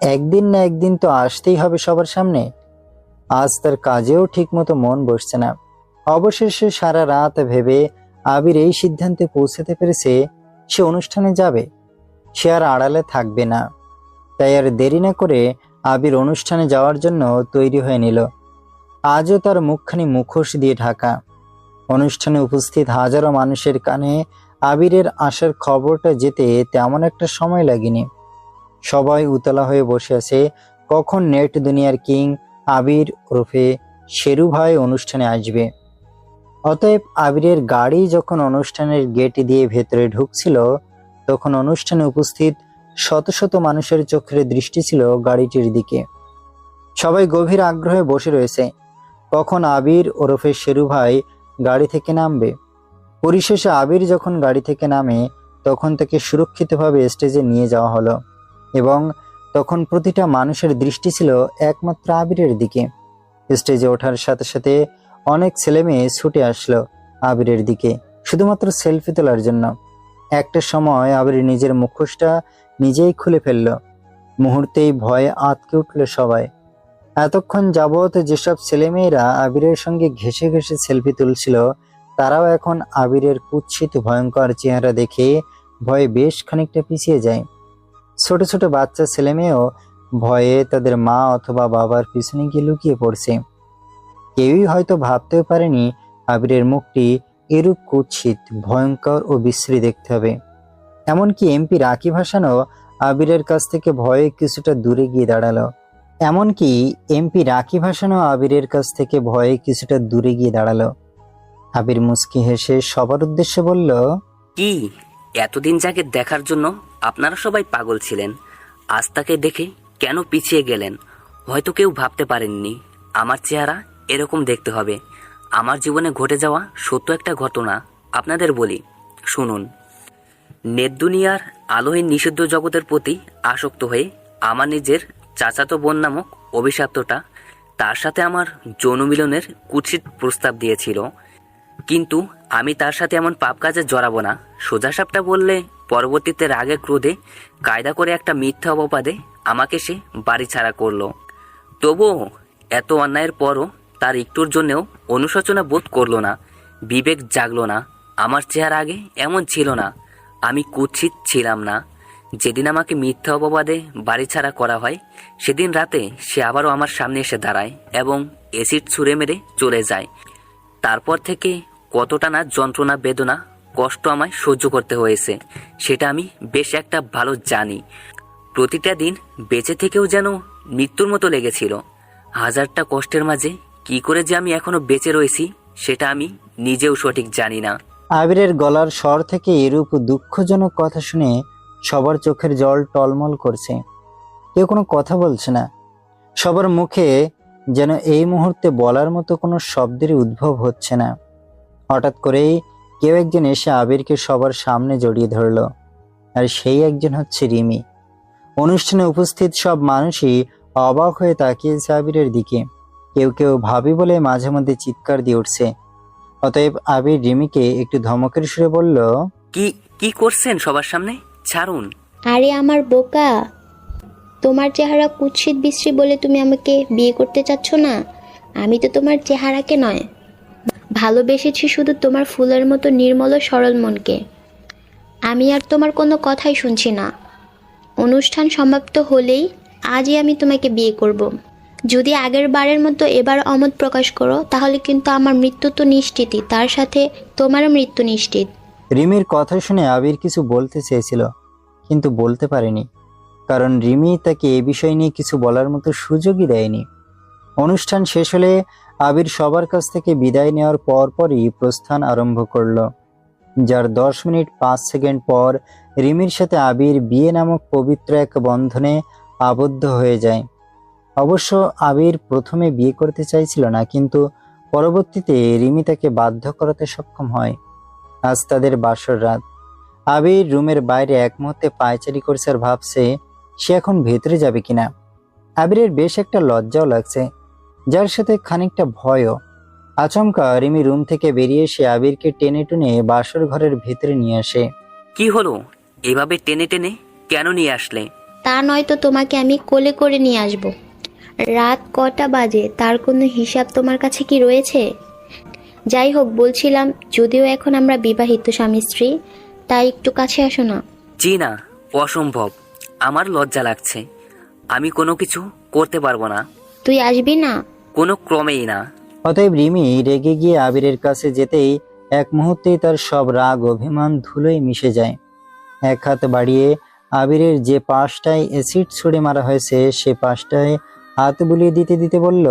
[SPEAKER 2] একদিন না একদিন তো আসতেই হবে সবার সামনে। আজ তার কাজেও ঠিকমতো মন বসছে না। অবশেষে সারা রাত ভেবে আবির এই সিদ্ধান্তে পৌঁছাতে পেরেছে, সে অনুষ্ঠানে যাবে, সে আর আড়ালে থাকবে না। তাই আর দেরি না করে আবির অনুষ্ঠানে যাওয়ার জন্য তৈরি হয়ে নিল। আজও তার মুখখানি মুখোশ দিয়ে ঢাকা। অনুষ্ঠানে উপস্থিত হাজারো মানুষের কানে আবিরের আসার খবরটা যেতে তেমন একটা সময় লাগেনি। সবাই উতলা হয়ে বসে আছে কখন নেট দুনিয়ার কিং আবির ওরফে শেরু ভাই অনুষ্ঠানে আসবে। অতএব আবিরের গাড়ি যখন অনুষ্ঠানের গেট দিয়ে ভেতরে ঢুকছিল, তখন অনুষ্ঠানে উপস্থিত শত শত মানুষের চোখের দৃষ্টি ছিল গাড়িটির দিকে। সবাই গভীর আগ্রহে বসে রয়েছে। কখন আবির ওরফে শেরু ভাই গাড়ি থেকে নামবে। পরিশেষে আবির যখন গাড়ি থেকে নামে তখন তাকে সুরক্ষিতভাবে স্টেজে নিয়ে যাওয়া হলো এবং তখন প্রতিটা মানুষের দৃষ্টি ছিল একমাত্র আবিরের দিকে। স্টেজে ওঠার সাথে সাথে অনেক ছেলেমেয়ে ছুটে আসলো আবিরের দিকে শুধুমাত্র সেলফি তোলার জন্য। একটা সময় আবির নিজের মুখোশটা নিজেই খুলে ফেলল। মুহূর্তেই ভয়ে আঁতকে উঠল সবাই। এতক্ষণ যাবৎ যেসব ছেলেমেয়েরা আবিরের সঙ্গে ঘেঁষে ঘেঁষে সেলফি তুলছিল তারাও এখন আবিরের কুৎসিত ভয়ঙ্কর চেহারা দেখে ভয়ে বেশ খানিকটা পিছিয়ে যায়। ছোট ছোট বাচ্চা ছেলেমেয়েও ভয়ে তাদের মা অথবা বাবার পিছনে গিয়ে লুকিয়ে পড়ছে। কেউই হয়তো ভাবতেও পারেনি আবিরের মুখটি এরূপ কুৎসিত, ভয়ঙ্কর ও বিশ্রী দেখতে হবে। এমনকি এমপি রাকিব হাসানও আবিরের কাছ থেকে ভয়ে কিছুটা দূরে গিয়ে দাঁড়ালো। আবির মুচকি হেসে সবার উদ্দেশ্যে বলল,
[SPEAKER 3] কি এতদিন যাকে দেখার জন্য আপনারা সবাই পাগল ছিলেন, আজ তাকে দেখে কেন পিছিয়ে গেলেন? হয়তো কেউ ভাবতে পারেননি আমার চেহারা এরকম দেখতে হবে। আমার জীবনে ঘটে যাওয়া সত্য একটা ঘটনা আপনাদের বলি, শুনুন। নেট দুনিয়ার আলোহীন নিষিদ্ধ জগতের প্রতি আসক্ত হয়ে আমার নিজের চাচাতো বোন নামক অভিশাপ্তটা তার সাথে আমার যৌন মিলনের কুৎসিত প্রস্তাব দিয়েছিল, কিন্তু আমি তার সাথে এমন পাপ কাজে জড়াবো না। সোজাসাপটা বললে পরবর্তীতে রাগে ক্রোধে কায়দা করে একটা মিথ্যা অপবাদে আমাকে সে বাড়ি ছাড়া করলো। তবুও এত অন্যায়ের পরও তার একটুর জন্যেও অনুশোচনা বোধ করলো না, বিবেক জাগলো না। আমার চেহারা আগে এমন ছিল না, আমি কুৎসিত ছিলাম না। যেদিন আমাকে মিথ্যা অপবাদে বাড়ি ছাড়া করা হয় সেদিন রাতে সে আবারও আমার সামনে এসে দাঁড়ায় এবং অ্যাসিড ছুঁড়ে মেরে চলে যায়। তারপর থেকে কতটা না যন্ত্রণা, বেদনা, কষ্ট আমায় সহ্য করতে হয়েছে সেটা আমি বেশ একটা ভালো জানি। প্রতিটা দিন বেঁচে থেকেও যেন মৃত্যুর মতো লেগেছিল। হাজারটা কষ্টের মাঝে কি করে যে আমি এখনো বেঁচে রয়েছি সেটা আমি নিজেও সঠিক জানি না।
[SPEAKER 2] আবিরের গলার স্বর থেকে এরূপ দুঃখজনক কথা শুনে সবার চোখের জল টলমল করছে। কেউ কোনো কথা বলছে না। সবার মুখে যেন এই মুহূর্তে বলার মতো কোনো শব্দের উদ্ভব হচ্ছে না। হঠাৎ করেই কেউ একজন এসে আবিরকে সবার সামনে জড়িয়ে ধরল, আর সেই একজন হচ্ছে রিমি। অনুষ্ঠানে উপস্থিত সব মানুষই অবাক হয়ে তাকিয়েছে আবিরের দিকে। কেউ কেউ ভাবি বলে মাঝে মধ্যে চিৎকার দিয়ে উঠছে। অতএব আবির রিমিকে একটু ধমকের সুরে বলল,
[SPEAKER 3] কি কি করছেন সবার সামনে? ছাড়ুন।
[SPEAKER 9] আরে আমার বোকা, তোমার চেহারা কুৎসিত বিশ্রী বলে তুমি আমাকে বিয়ে করতে চাচ্ছ না? আমি তো তোমার চেহারাকে নয়, ভালোবেসেছি শুধু তোমার ফুলের মতো নির্মল ও সরল মনকে। আমি আর তোমার কোনো কথাই শুনছি না। অনুষ্ঠান সমাপ্ত হলেই আজই আমি তোমাকে বিয়ে করব। যদি আগের বারের মতো এবার অমত প্রকাশ করো তাহলে কিন্তু আমার মৃত্যু তো নিশ্চিতই, তার সাথে তোমারও মৃত্যু নিশ্চিত।
[SPEAKER 2] রিমির কথা শুনে আবির কিছু বলতে চেয়েছিল কিন্তু বলতে পারেনি, কারণ রিমি তাকে এ বিষয় নিয়ে কিছু বলার মতো সুযোগই দেয়নি। অনুষ্ঠান শেষ হলে আবির সবার কাছ থেকে বিদায় নেওয়ার পরপরই প্রস্থান আরম্ভ করলো। যার 10 মিনিট 5 সেকেন্ড পর রিমির সাথে আবির বিয়ে নামক পবিত্র এক বন্ধনে আবদ্ধ হয়ে যায়। অবশ্য আবির প্রথমে বিয়ে করতে চাইছিল না, কিন্তু পরবর্তীতে রিমি তাকে বাধ্য করাতে সক্ষম হয়। আজ তাদের বাসর রাত। আবির রুমের বাইরে এক মুহূর্তে পায়চারি করছে আর ভাবছে সে এখন ভেতরে যাবে কিনা। আবিরের বেশ একটা লজ্জাও লাগছে, যার সাথে খানিকটা ভয়ও। আচমকা রিমি রুম থেকে বেরিয়ে এসে আবিরকে টেনে টুনে বাসর ঘরের ভেতরে নিয়ে আসে।
[SPEAKER 3] কি হলো? এভাবে টেনে টেনে কেন নিয়ে আসলে?
[SPEAKER 9] তা নয়তো তোমাকে আমি কোলে করে নিয়ে আসব। রাত কটা বাজে তার কোনো হিসাব তোমার কাছে কি রয়েছে? যাই হোক, বলছিলাম যদিও এখন আমরা বিবাহিত স্বামী স্ত্রী, তাই একটু কাছে আসো না।
[SPEAKER 3] জি না, অসম্ভব। আমার লজ্জা লাগছে, আমি কোনো কিছু করতে পারবো না।
[SPEAKER 9] তুই আসবি না?
[SPEAKER 3] কোনো ক্রমেই না।
[SPEAKER 2] অতএব রিমি রেগে গিয়ে আবিরের কাছে যেতেই এক মুহূর্তেই তার সব রাগ অভিমান ধুলোয় মিশে যায়। এক হাত বাড়িয়ে আবিরের যে পাশটায় অ্যাসিড ছুড়ে মারা হয়েছে সে পাশটায় হাত বুলিয়ে দিতে দিতে বলল,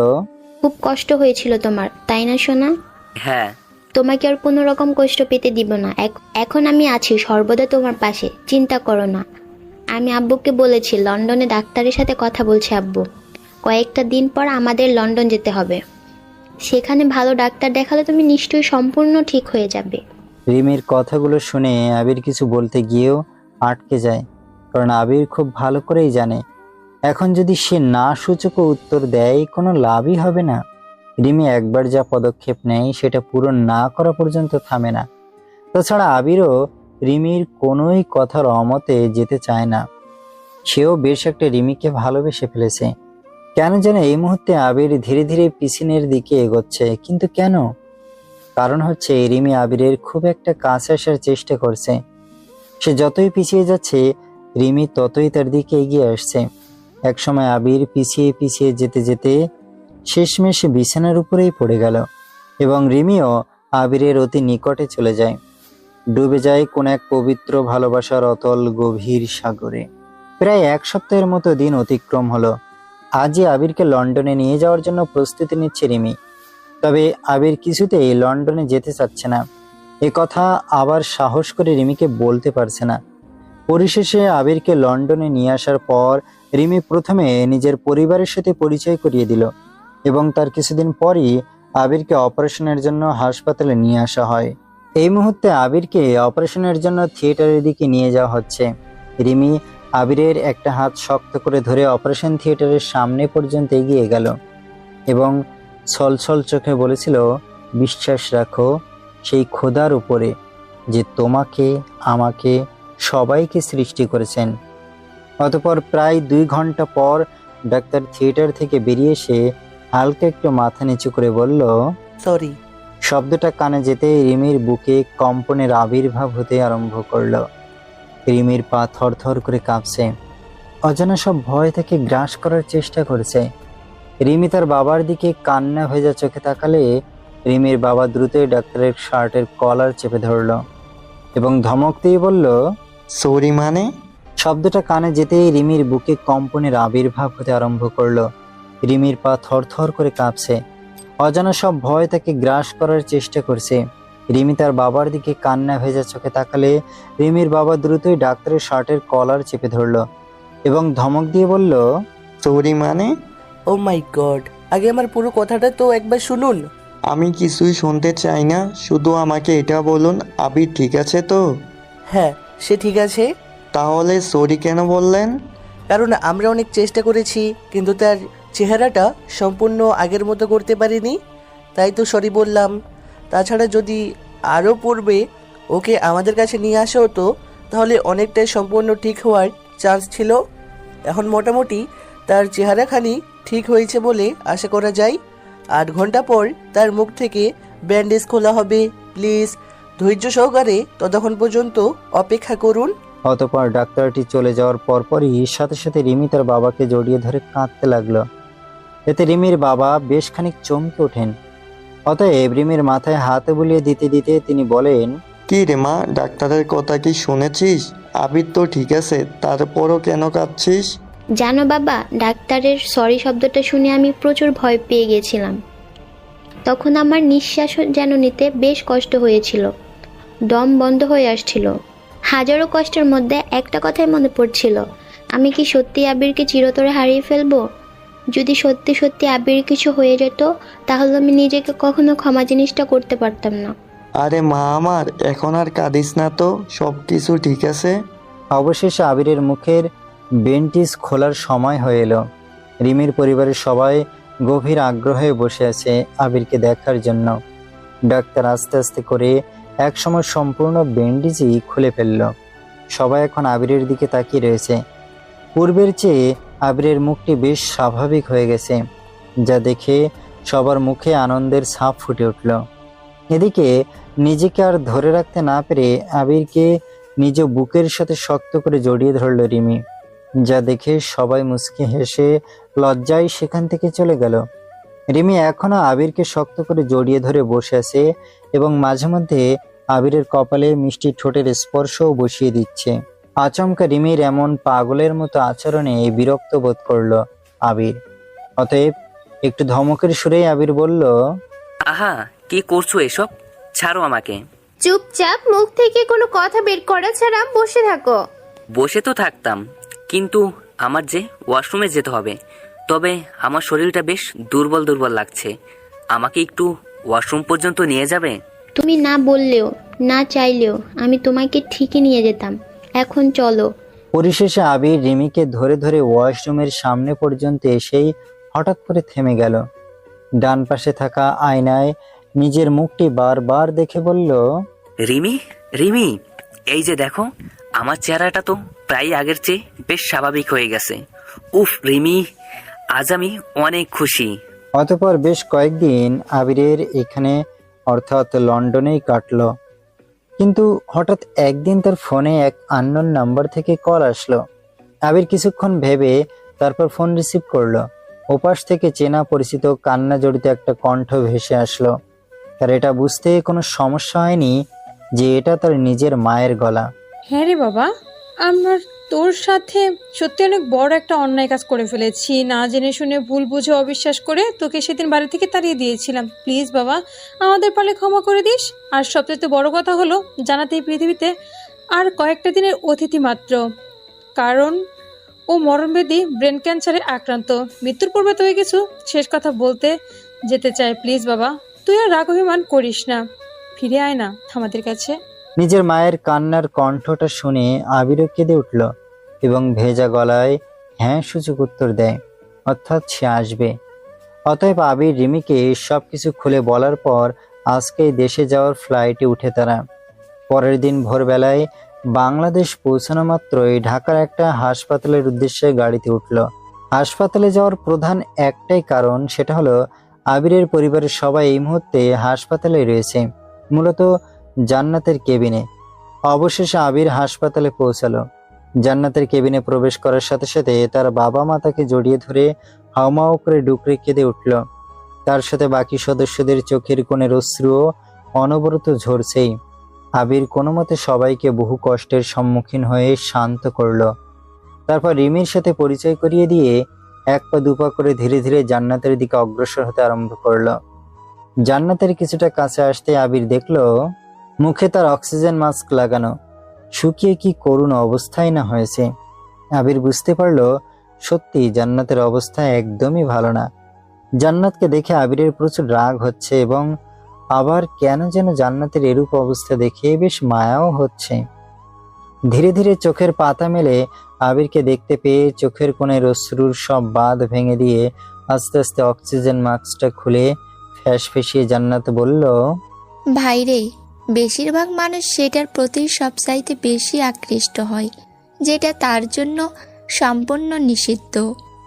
[SPEAKER 9] খুব কষ্ট হয়েছিল তোমার, তাই না সোনা?
[SPEAKER 3] হ্যাঁ।
[SPEAKER 9] তোমাকে আর কোনো রকম কষ্ট পেতে দিব না। এখন আমি আছি সর্বদা তোমার পাশে, চিন্তা করো না। আমি আব্বুকে বলেছি লন্ডনে ডাক্তারের সাথে কথা বলছে আব্বু। কয়েকটা দিন পর আমাদের লন্ডন যেতে হবে। সেখানে ভালো ডাক্তার দেখালে তুমি নিশ্চয়ই সম্পূর্ণ ঠিক হয়ে যাবে।
[SPEAKER 2] রিমির কথাগুলো শুনে আবির কিছু বলতে গিয়েও আটকে যায়, কারণ আবির খুব ভালো করেই জানে এখন যদি সে না সূচক উত্তর দেয় কোনো লাভই হবে না। রিমি একবার যা পদক্ষেপ নেয় সেটা পূরণ না করা পর্যন্ত থামে না। তাছাড়া আবিরও রিমির কোনোই কথার অমতে যেতে চায় না। সেও বেশ একটা রিমিকে ভালোবেসে ফেলেছে। কেন যেন এই মুহূর্তে আবির ধীরে ধীরে পিছনের দিকে এগোচ্ছে, কিন্তু কেন? কারণ হচ্ছে রিমি আবিরের খুব একটা কাছে আসার চেষ্টা করছে। সে যতই পিছিয়ে যাচ্ছে রিমি ততই তার দিকে এগিয়ে আসছে। একসময় আবির পিছিয়ে পিছিয়ে যেতে যেতে শেষমেশ বিছানার উপরেই পড়ে গেল এবং রিমিও আবিরের অতি নিকটে চলে যায়, ডুবে যায় কোন এক পবিত্র ভালোবাসার অতল গভীর সাগরে। প্রায় এক সপ্তাহের মতো দিন অতিক্রম হলো। আজই আবিরকে লন্ডনে নিয়ে যাওয়ার জন্য প্রস্তুতি নিচ্ছে রিমি। তবে আবির কিছুতেই লন্ডনে যেতে চাচ্ছে না। এ কথা আবার সাহস করে রিমিকে বলতে পারছে না। পরিশেষে আবিরকে লন্ডনে নিয়ে আসার পর রিমি প্রথমে নিজের পরিবারের সাথে পরিচয় করিয়ে দিল এবং তার কিছুদিন পরই আবিরকে অপারেশনের জন্য হাসপাতালে নিয়ে আসা হয়। এই মুহূর্তে আবিরকে অপারেশনের জন্য থিয়েটারের দিকে নিয়ে যাওয়া হচ্ছে। রিমি আবিরের একটা হাত শক্ত করে ধরে অপারেশন থিয়েটারের সামনে পর্যন্ত এগিয়ে গেল এবং ছলছল চোখে বলেছিল, বিশ্বাস রাখো সেই খোদার উপরে যে তোমাকে আমাকে সবাইকে সৃষ্টি করেছেন। অতঃপর প্রায় 2 ঘন্টা পর ডাক্তার থিয়েটার থেকে বেরিয়ে এসে হালকা একটু মাথা নিচু করে বলল,
[SPEAKER 11] সরি।
[SPEAKER 2] শব্দটা কানে যেতে রিমির বুকে কম্পনের আবির্ভাব হতে আরম্ভ করলো। রিমির পা থরথর করে কাঁপছে। অজানা সব ভয় তাকে গ্রাস করার চেষ্টা করছে। রিমি তার বাবার দিকে কান্না ভেজা চোখে তাকালে রিমির বাবা দ্রুতই ডাক্তারের শার্টের কলার চেপে ধরল এবং ধমক দিয়ে বলল,
[SPEAKER 11] সরি মানে?
[SPEAKER 2] শব্দটা কানে যেতেই রিমির বুকে কম্পনের আবির্ভাব হতে আরম্ভ করলো। রিমির পা থরথর করে কাঁপছে। অজানা সব ভয় তাকে গ্রাস করার চেষ্টা করছে। রিমি তার বাবার দিকে কান্না ভেজা চোখে তাকালে রিমির বাবা দ্রুতই ডাক্তারের শার্টের কলার চেপে ধরল এবং ধমক দিয়ে বলল,
[SPEAKER 11] সরি মানে? ও মাই গড, আগে আমার পুরো কথাটা তো একবার শুনুন। আমি কিছুই শুনতে চাই না, শুধু আমাকে এটা বলুন, আবির ঠিক আছে তো? হ্যাঁ, সে ঠিক আছে। তাহলে সরি কেন বললেন? কারণ আমরা অনেক চেষ্টা করেছি, কিন্তু তার চেহারাটা সম্পূর্ণ আগের মতো করতে পারিনি, তাই তো সরি বললাম। তাছাড়া যদি আরও পূর্বে ওকে আমাদের কাছে নিয়ে আসা হতো তাহলে অনেকটাই সম্পূর্ণ ঠিক হওয়ার চান্স ছিল। এখন মোটামুটি তার চেহারাখানি ঠিক হয়েছে বলে আশা করা যায়। 8 ঘন্টা পর তার মুখ থেকে ব্যান্ডেজ খোলা হবে। প্লিজ ধৈর্য সহকারে ততক্ষণ পর্যন্ত অপেক্ষা করুন।
[SPEAKER 2] অতঃপর ডাক্তারটি চলে যাওয়ার পরপরই সাথে সাথে রিমি তার বাবাকে জড়িয়ে ধরে কাঁদতে লাগলো। এতে রিমির বাবা বেশ খানিক চমকে ওঠেন। অতএব রিমির মাথায় হাত বুলিয়ে দিতে দিতে তিনি বলেন,
[SPEAKER 11] কি রে মা, ডাক্তারের কথা কি শুনেছিস? আবির তো ঠিক আছে, তারপরও কেন কাঁদছিস?
[SPEAKER 9] জানো বাবা, ডাক্তারের সরি শব্দটা শুনে আমি প্রচুর ভয় পেয়ে গেছিলাম। তখন আমার নিঃশ্বাস যেন নিতে বেশ কষ্ট হয়েছিল, দম বন্ধ হয়ে আসছিল। হাজারো কষ্টের মধ্যে একটা কথাই মনে পড়ছিল, আমি কি সত্যি আবিরকে চিরতরে হারিয়ে ফেলবো? যদি সত্যি সত্যি আবির কিছু হয়ে যেত তাহলে আমি নিজেকে কখনো ক্ষমা জিনিসটা করতে পারতাম না।
[SPEAKER 11] আরে মা আমার, এখন আর কাঁদিস না তো, সব কিছু ঠিক আছে।
[SPEAKER 2] অবশেষে আবিরের মুখের বেন্টিজ খোলার সময় হয়ে এলো। রিমির পরিবারের সবাই গভীর আগ্রহে বসে আছে আবিরকে দেখার জন্য। ডাক্তার আস্তে আস্তে করে একসময় সম্পূর্ণ ব্যান্ডেজই খুলে ফেলল। সবাই এখন আবিরের দিকে তাকিয়ে রয়েছে। পূর্বের চেয়ে আবিরের মুখটি বেশ স্বাভাবিক হয়ে গেছে, যা দেখে সবার মুখে আনন্দের ছাপ ফুটে উঠল। এদিকে নিজেকে আর ধরে রাখতে না পেরে আবিরকে নিজ বুকের সাথে শক্ত করে জড়িয়ে ধরল রিমি, যা দেখে সবাই মুচকি হেসে লজ্জায় সেখান থেকে চলে গেল। রিমি এখনো আবিরকে শক্ত করে জড়িয়ে ধরে বসে আছে এবং মাঝে মধ্যে আবিরের কপালে মিষ্টি ঠোঁটের স্পর্শও বসিয়ে দিচ্ছে। আচমকা রিমির এমন পাগলের মতো আচরণে বিরক্ত বোধ করলো আবির। অতএব একটু ধমকের সুরেই আবির বলল,
[SPEAKER 3] আহা, কি করছো এসব? ছাড়ো আমাকে।
[SPEAKER 12] চুপচাপ মুখ থেকে কোনো কথা বের করা ছাড়া বসে থাকো।
[SPEAKER 3] বসে তো থাকতাম, কিন্তু আমার যে ওয়াশরুমে যেতে হবে। তবে আমার শরীরটা বেশ দুর্বল দুর্বল লাগছে, আমাকে একটু ওয়াশরুম পর্যন্ত নিয়ে যাবে?
[SPEAKER 9] তুমি না বললেও না চাইলেও আমি তোমাকে ঠিকই নিয়ে যেতাম। এখন চলো।
[SPEAKER 2] পরিশেষে আবির রিমিকে ধরে ধরে ওয়াশরুমের সামনে পর্যন্ত এসেই হঠাৎ করে থেমে গেল। ডান পাশে থাকা আয়নায় নিজের মুখটি বারবার দেখে বলল,
[SPEAKER 3] রিমি, রিমি, এই যে দেখো, আমার চেহারাটা তো প্রায় আগের চেয়ে বেশ স্বাভাবিক হয়ে গেছে। উফ রিমি, আজ আমি অনেক খুশি।
[SPEAKER 2] অতঃপর বেশ কয়েকদিন আবিরের এখানে অর্থাৎ লন্ডনেই কাটলো। কিন্তু হঠাৎ একদিন তার ফোনে এক আননোন নাম্বার থেকে কল আসলো। আবির কিছুক্ষণ ভেবে তারপর ফোন রিসিভ করলো। ওপাশ থেকে চেনা পরিচিত কান্না জড়িত একটা কণ্ঠ ভেসে আসলো। তার এটা বুঝতে কোনো সমস্যা হয়নি যে এটা তার নিজের মায়ের গলা।
[SPEAKER 13] হ্যাঁ রে বাবা, আমার তোর সাথে সত্যি অনেক বড় একটা অন্যায় কাজ করে ফেলেছি। না জেনে শুনে ভুল বুঝে অবিশ্বাস করে তোকে সেদিন বাড়ি থেকে তাড়িয়ে দিয়েছিলাম। প্লিজ বাবা, আমাদের পারলে ক্ষমা করে দিস। আর সবচেয়ে বড় কথা হলো, জানাতে এই পৃথিবীতে আর কয়েকটা দিনের অতিথি মাত্র, কারণ ও মরণবেদী ব্রেন ক্যান্সারে আক্রান্ত। মৃত্যুর পূর্বে তোকে কিছু শেষ কথা বলতে যেতে চাই। প্লিজ বাবা, তুই আর রাগ অভিমান করিস না, ফিরে আয় না আমাদের কাছে।
[SPEAKER 2] নিজের মায়ের কান্নার কণ্ঠটা শুনে আবিরও কেঁদে উঠল এবং ভেজা গলায় হ্যাঁ সূচক উত্তর দেয়, অর্থাৎ সে আসবে। অতএব আবির রিমিকে সবকিছু খুলে বলার পর আজকেই দেশে যাওয়ার ফ্লাইটে উঠে তারা। পরের দিন ভোরবেলায় বাংলাদেশ পৌঁছানো মাত্রই ঢাকার একটা হাসপাতালের উদ্দেশ্যে গাড়িতে উঠল। হাসপাতালে যাওয়ার প্রধান একটাই কারণ, সেটা হলো আবিরের পরিবারের সবাই এই মুহূর্তে হাসপাতালে রয়েছে, মূলত জান্নাতের কেবিনে। অবশেষে আবির হাসপাতালে পৌঁছালো। জান্নাতের কেবিনে প্রবেশ করার সাথে সাথে তার বাবা মা তাকে জড়িয়ে ধরে হাউমাউ করে ডুকরে কেঁদে উঠল। তার সাথে বাকি সদস্যদের চোখের কোণের অশ্রুও অনবরত ঝরছেই। আবির কোনো মতে সবাইকে বহু কষ্টের সম্মুখীন হয়ে শান্ত করলো। তারপর রিমির সাথে পরিচয় করিয়ে দিয়ে এক পা দুপা করে ধীরে ধীরে জান্নাতের দিকে অগ্রসর হতে আরম্ভ করলো। জান্নাতের কিছুটা কাছে আসতে আবির দেখলো মুখে তার অক্সিজেন মাস্ক লাগানো, শুকিয়ে কি করুণ অবস্থায় না হয়েছে। আবির বুঝতে পারলো সত্যি জান্নাতের অবস্থা একদমই ভালো না। জান্নাতকে দেখে আবিরের প্রচুর রাগ হচ্ছে এবং আবার কেন যেন জান্নাতের এরূপ অবস্থা দেখে বেশ মায়াও হচ্ছে। ধীরে ধীরে চোখের পাতা মেলে আবিরকে দেখতে পেয়ে চোখের কোণের অশ্রুর সব বাঁধ ভেঙে দিয়ে আস্তে আস্তে অক্সিজেন মাস্কটা খুলে ফ্যাস ফেসিয়ে জান্নাত বলল,
[SPEAKER 1] ভাইরে, বেশিরভাগ মানুষ সেটার প্রতি সবচাইতে বেশি আকৃষ্ট হয়, যেটা তার জন্য সম্পূর্ণ নিষিদ্ধ।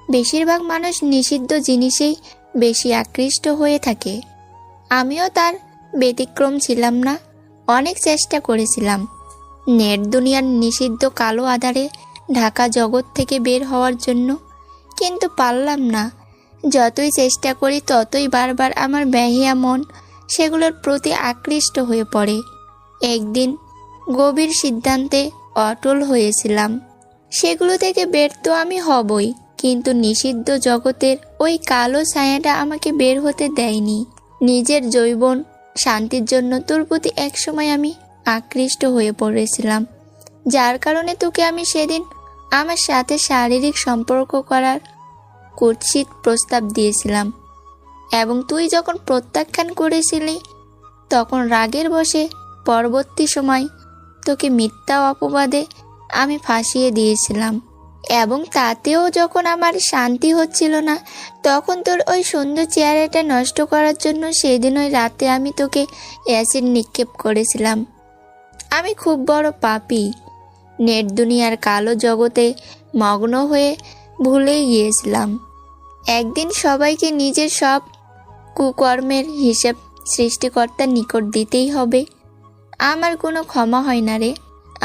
[SPEAKER 1] বেশিরভাগ মানুষ নিষিদ্ধ জিনিসেই বেশি আকৃষ্ট হয়ে থাকে। আমিও তার ব্যতিক্রম ছিলাম না। অনেক চেষ্টা করেছিলাম নেট দুনিয়ার নিষিদ্ধ কালো আধারে ঢাকা জগৎ থেকে বের হওয়ার জন্য, কিন্তু পারলাম না। যতই চেষ্টা করি ততই বারবার আমার বেহিয়া মন সেগুলোর প্রতি আকৃষ্ট হয়ে পড়ে। একদিন গভীর সিদ্ধান্তে অটল হয়েছিলাম, সেগুলো থেকে বের তো আমি হবই, কিন্তু নিষিদ্ধ জগতের ওই কালো ছায়াটা আমাকে বের হতে দেয়নি। নিজের যৌবন শান্তির জন্য তোর প্রতি একসময় আমি আকৃষ্ট হয়ে পড়েছিলাম, যার কারণে তোকে আমি সেদিন আমার সাথে শারীরিক সম্পর্ক করার কুৎসিত প্রস্তাব দিয়েছিলাম, এবং তুই যখন প্রত্যাখ্যান করেছিলি তখন রাগের বশে পরবর্তী সময় তোকে মিথ্যা অপবাদে আমি ফাঁসিয়ে দিয়েছিলাম, এবং তাতেও যখন আমার শান্তি হচ্ছিল না তখন তোর ওই সুন্দর চেহারাটা নষ্ট করার জন্য সেদিন ওই রাতে আমি তোকে অ্যাসিড নিক্ষেপ করেছিলাম। আমি খুব বড় পাপী। নেট দুনিয়ার কালো জগতে মগ্ন হয়ে ভুলেই গিয়েছিলাম। একদিন সবাইকে নিজের সব কুকর্মের হিসেব সৃষ্টিকর্তার নিকট দিতেই হবে। আমার কোনো ক্ষমা হয় না রে,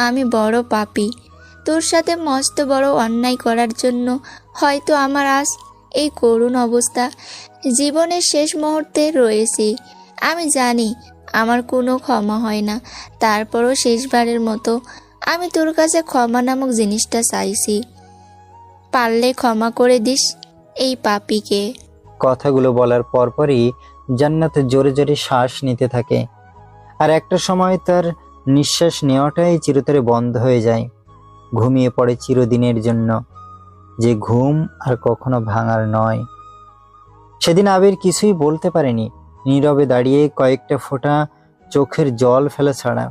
[SPEAKER 1] আমি বড় পাপী। তোর সাথে মস্ত বড় অন্যায় করার জন্য হয়তো আমার আজ এই করুণ অবস্থা। জীবনের শেষ মুহূর্তে রয়েছি, আমি জানি আমার কোনো ক্ষমা হয় না। তারপরও শেষবারের মতো আমি তোর কাছে ক্ষমা নামক জিনিসটা চাইছি। পারলে ক্ষমা করে দিস এই পাপীকে।
[SPEAKER 2] কথাগুলো বলার পরপরই জান্নাত জোরে জোরে শ্বাস নিতে থাকে, আর একটা সময় তার নিঃশ্বাস নেওয়াটাই চিরতরে বন্ধ হয়ে যায়। ঘুমিয়ে পড়ে চিরদিনের জন্য, যে ঘুম আর কখনো ভাঙার নয়। সেদিন আবির কিছুই বলতে পারেনি, নীরবে দাঁড়িয়ে কয়েকটা ফোঁটা চোখের জল ফেলা ছাড়া।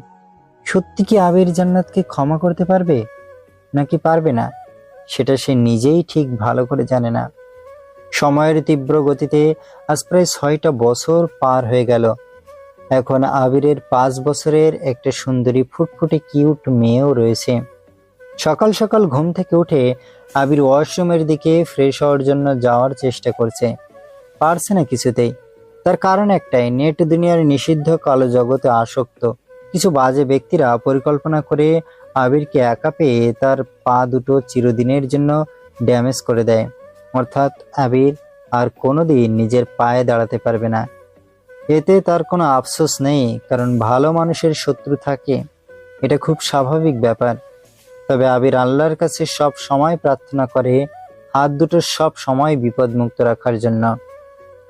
[SPEAKER 2] সত্যি কি আবির জান্নাতকে ক্ষমা করতে পারবে নাকি পারবে না, সেটা সে নিজেই ঠিক ভালো করে জানে না। সময়ের তীব্র গতিতে আজ প্রায় 6টা বছর পার হয়ে গেল। এখন আবিরের 5 বছরের একটা সুন্দরী ফুটফুটে কিউট মেয়েও রয়েছে। সকাল সকাল ঘুম থেকে উঠে আবির ওয়াশরুমের দিকে ফ্রেশ হওয়ার জন্য যাওয়ার চেষ্টা করছে, পারছে না কিছুতেই। তার কারণ একটাই, নেট দুনিয়ার নিষিদ্ধ কালো জগতে আসক্ত কিছু বাজে ব্যক্তিরা পরিকল্পনা করে আবিরকে একা পেয়ে তার পা দুটো চিরদিনের জন্য ড্যামেজ করে দেয়। অর্থাৎ আবির আর কোনোদিন নিজের পায়ে দাঁড়াতে পারবে না। এতে তার কোনো আফসোস নেই, কারণ ভালো মানুষের শত্রু থাকে, এটা খুব স্বাভাবিক ব্যাপার। তবে আবির আল্লাহর কাছে সব সময় প্রার্থনা করে হাত দুটো সব সময় বিপদমুক্ত রাখার জন্য,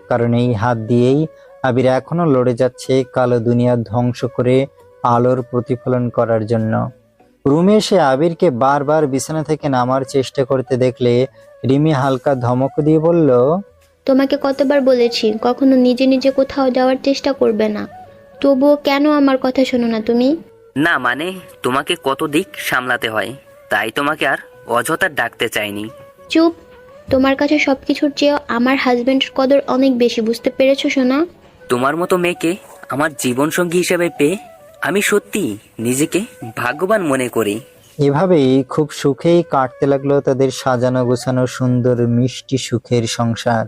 [SPEAKER 2] কারণ এই হাত দিয়েই আবির এখনো লড়ে যাচ্ছে কালো দুনিয়া ধ্বংস করে আলোর প্রতিফলন করার জন্য। রুমে এসে আবিরকে বারবার বিছানা থেকে নামার চেষ্টা করতে দেখলে রিমি হালকা ধমক দিয়ে বলল,
[SPEAKER 9] তোমাকে কতবার বলেছি কখনো নিজে নিজে কোথাও যাওয়ার চেষ্টা করবে না, তবুও কেন আমার কথা শোনো না তুমি?
[SPEAKER 3] না মানে তোমাকে কত দিক সামলাতে হয়, তাই তোমাকে আর অযথা ডাকতে চাইনি।
[SPEAKER 9] চুপ, তোমার কাছে সবকিছুর চেয়েও আমার হাজবেন্ডের কদর অনেক বেশি, বুঝতে পেরেছো সোনা?
[SPEAKER 3] তোমার মতো মেয়েকে আমার জীবনসঙ্গী হিসেবে পেয়ে আমি সত্যি নিজেকে ভাগ্যবান মনে করি।
[SPEAKER 2] এভাবেই খুব সুখেই কাটতে লাগলো তাদের সাজানো গোছানো সুন্দর মিষ্টি সুখের সংসার।